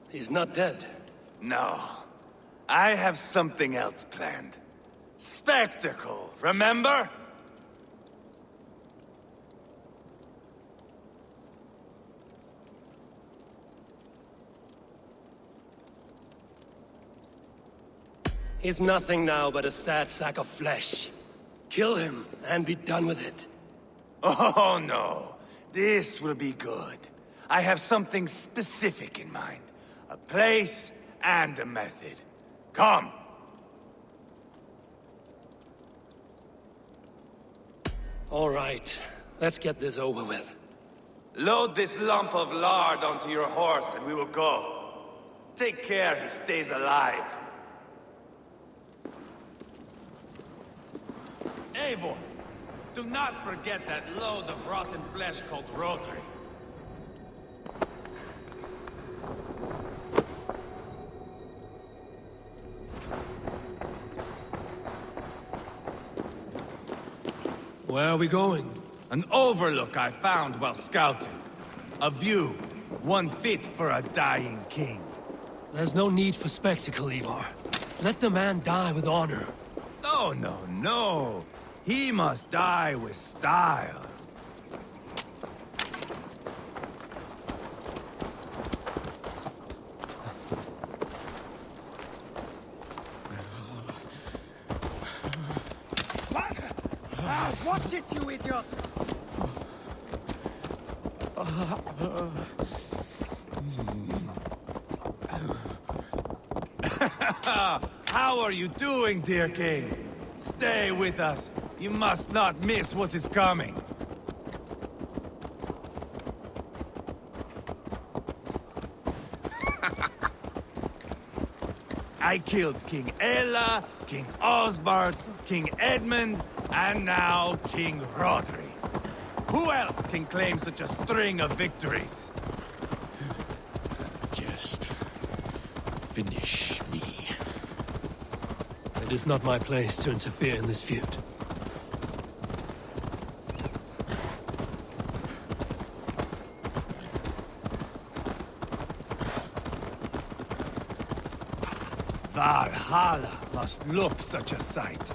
He's not dead. No. I have something else planned. Spectacle, remember? He's nothing now but a sad sack of flesh. Kill him and be done with it. Oh no. This will be good. I have something specific in mind. A place and a method. Come! All right, let's get this over with. Load this lump of lard onto your horse and we will go. Take care he stays alive. Eivor, do not forget that load of rotten flesh called Rodri. Where are we going? An overlook I found while scouting. A view, one fit for a dying king. There's no need for spectacle, Eivor. Let the man die with honor. No, no, no. He must die with style. Watch it, you idiot! How are you doing, dear king? Stay with us. You must not miss what is coming. I killed King Ella, King Osbert, King Edmund, and now King Rodri. Who else can claim such a string of victories? Just finish me. It is not my place to interfere in this feud. Valhalla must look such a sight.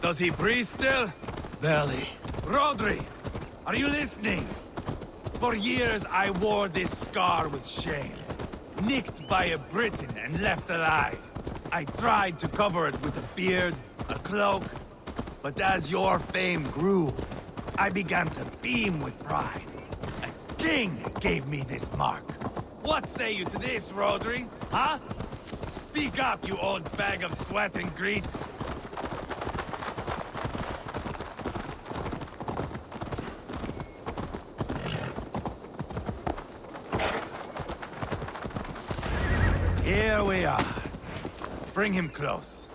Does he breathe still? Barely. Rodri, are you listening? For years I wore this scar with shame. Nicked by a Briton and left alive. I tried to cover it with a beard, a cloak, but as your fame grew, I began to beam with pride. A king gave me this mark. What say you to this, Rodri? Huh? Speak up, you old bag of sweat and grease. Here we are. Bring him close.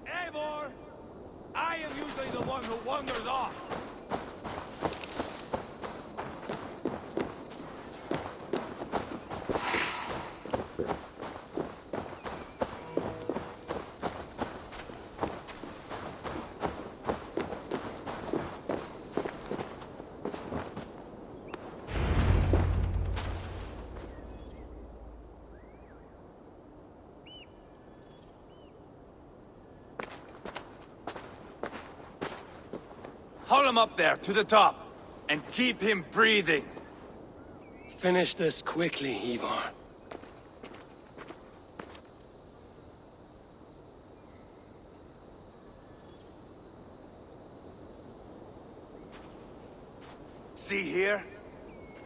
Eivor! I am usually the one who wanders off. Hold him up there, to the top, and keep him breathing. finish this quickly, Eivor. See here?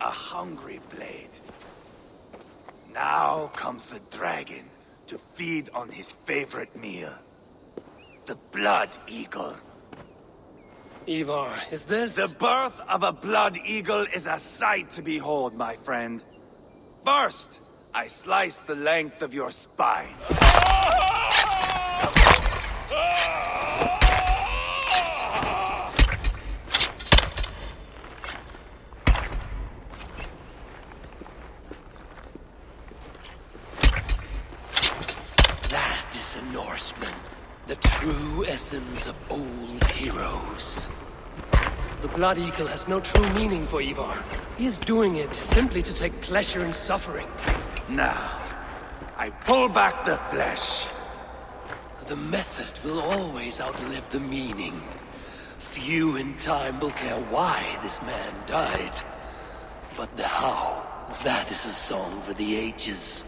A hungry blade. Now comes the dragon to feed on his favorite meal. The blood eagle. Eivor, is this... The birth of a blood eagle is a sight to behold, my friend. First, I slice the length of your spine. That is a Norseman. The true essence of old heroes. The Blood Eagle has no true meaning for Eivor. He is doing it simply to take pleasure in suffering. Now, I pull back the flesh. The method will always outlive the meaning. Few in time will care why this man died. But the how, that is a song for the ages.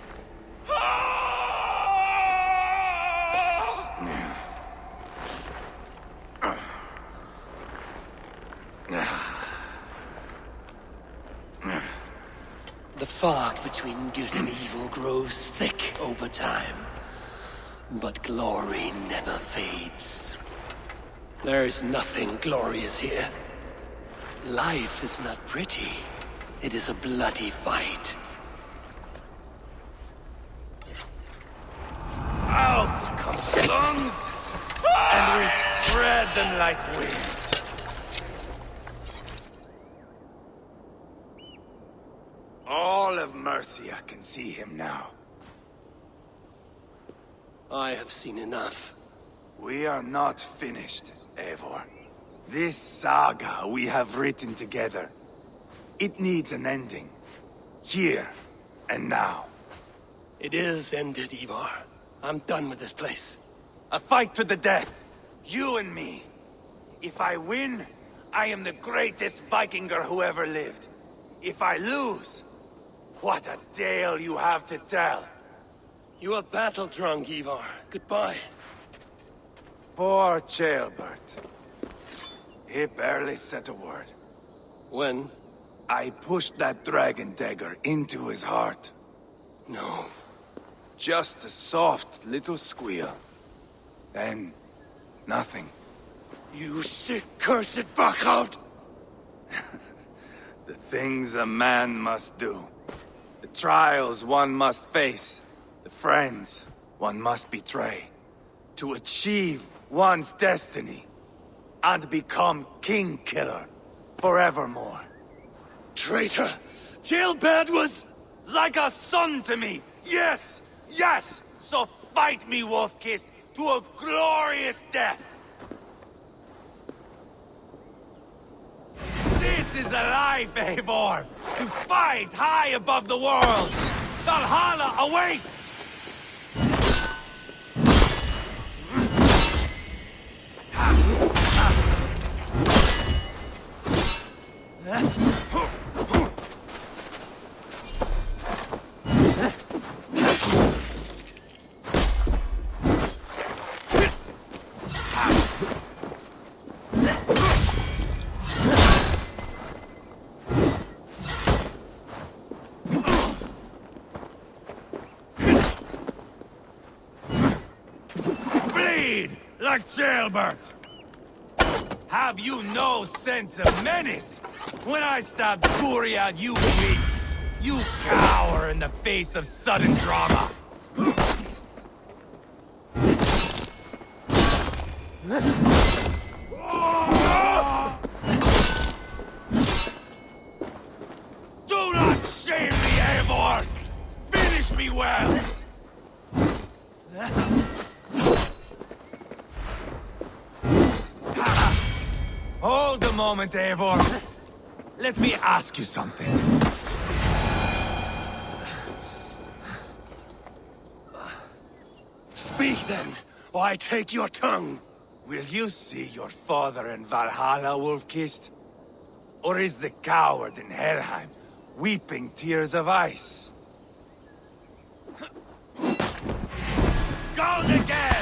The fog between good and evil grows thick over time. But glory never fades. There is nothing glorious here. Life is not pretty. It is a bloody fight. Out come lungs, and we spread them like wings. All of Mercia can see him now. I have seen enough. We are not finished, Eivor. This saga we have written together, it needs an ending. Here and now. It is ended, Eivor. I'm done with this place. A fight to the death. You and me. If I win, I am the greatest Vikinger who ever lived. If I lose, what a tale you have to tell. You are battle-drunk, Eivor. Goodbye. Poor Ceolbert. He barely said a word. When? I pushed that dragon dagger into his heart. No. Just a soft little squeal. Then, nothing. You sick, cursed fuckhound! The things a man must do. The trials one must face. The friends one must betray. To achieve one's destiny. And become king-killer forevermore. Traitor! Ceolbert was... like a son to me! Yes! Yes! So fight me, Wolf-Kissed, to a glorious death! This is a life, Eivor! To fight high above the world! Valhalla awaits! Like Ceolbert! Have you no sense of menace? When I stab Buriad, you weeps! You cower in the face of sudden drama! Do not shame me, Eivor! Finish me well! Hold a moment, Eivor. Let me ask you something. Speak then, or I take your tongue. Will you see your father in Valhalla, Wolf-Kissed? Or is the coward in Helheim weeping tears of ice. Goes again!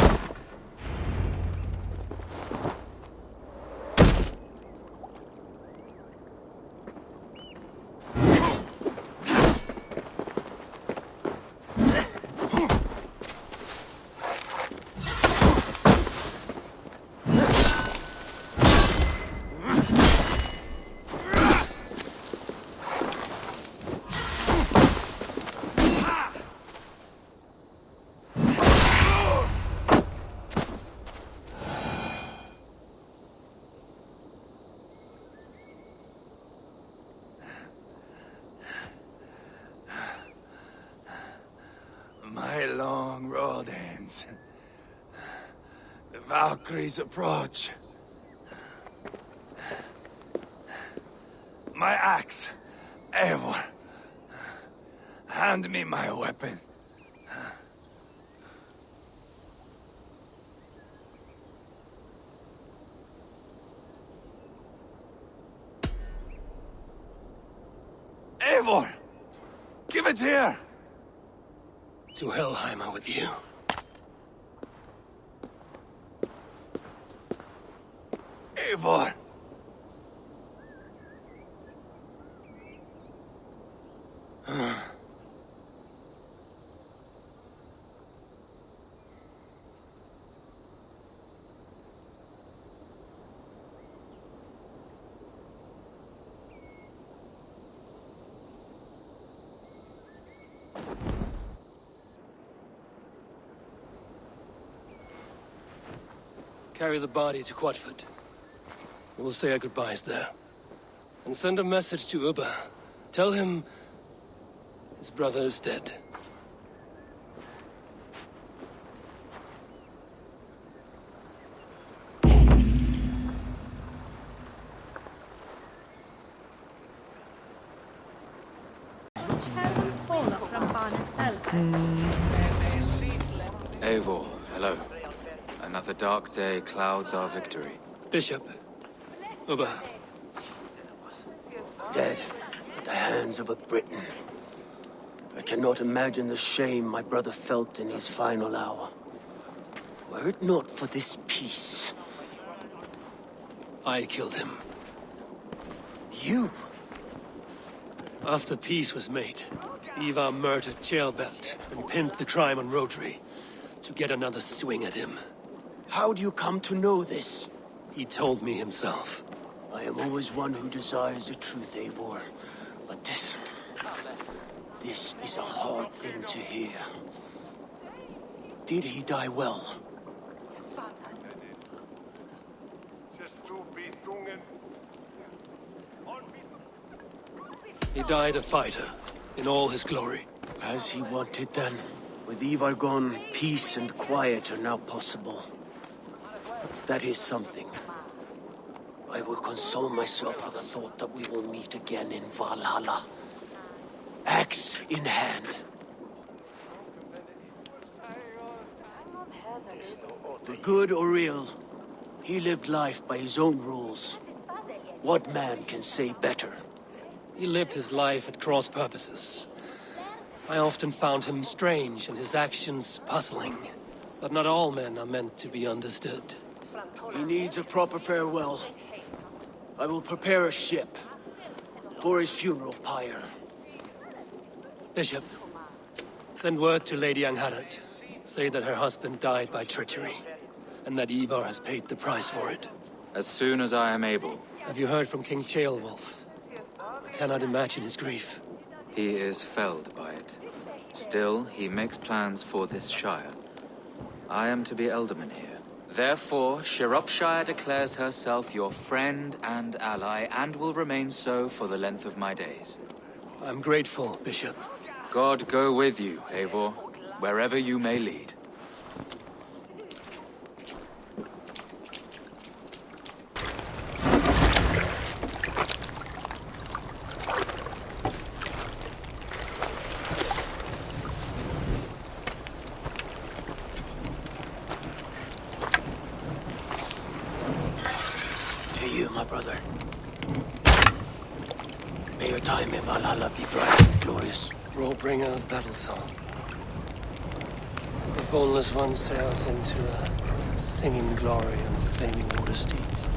My long road ends. The Valkyries approach. My axe, Eivor. Hand me my weapon. Eivor! Give it here! To Helheim with you. Eivor! Carry the body to Quatford. We'll say our goodbyes there. And send a message to Ubba. Tell him his brother is dead. Eivor, hello. Another dark day clouds our victory. Bishop. Ubba. Dead at the hands of a Briton. I cannot imagine the shame my brother felt in his final hour. Were it not for this peace. I killed him. You? After peace was made, Eivor murdered Ceolbert and pinned the crime on Rodri to get another swing at him. How do you come to know this? He told me himself. I am always one who desires the truth, Eivor. But this is a hard thing to hear. Did he die well? He died a fighter, in all his glory. As he wanted then. With Eivor gone, peace and quiet are now possible. That is something. I will console myself for the thought that we will meet again in Valhalla. Axe in hand. The good or ill, he lived life by his own rules. What man can say better? He lived his life at cross purposes. I often found him strange and his actions puzzling. But not all men are meant to be understood. He needs a proper farewell. I will prepare a ship for his funeral pyre. Bishop, send word to Lady Angharad. Say that her husband died by treachery, and that Eivor has paid the price for it. As soon as I am able. Have you heard from King Ceolwulf? I cannot imagine his grief. He is felled by it. Still, he makes plans for this shire. I am to be Elderman here. Therefore, Sciropescire declares herself your friend and ally, and will remain so for the length of my days. I'm grateful, Bishop. God go with you, Eivor, wherever you may lead. May your time in Valhalla be bright and glorious. Bringer of battle song. The boneless one sails into a singing glory on flaming water steeds.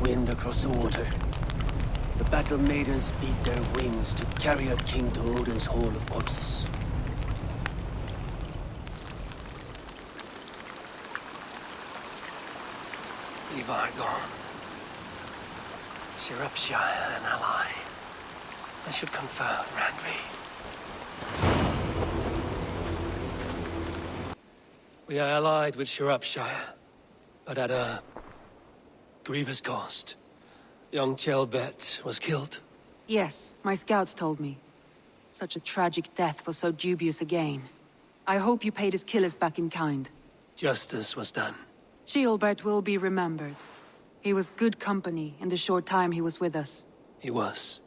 Wind across the water. The battle maidens beat their wings to carry a king to Odin's Hall of Corpses. Eivor gone. Sciropescire an ally. I should confer with Randvi. We are allied with Sciropescire, but at a grievous cost. Young Chelbet was killed. Yes, my scouts told me. Such a tragic death for so dubious a gain. I hope you paid his killers back in kind. Justice was done. Ceolbert will be remembered. He was good company in the short time he was with us. He was.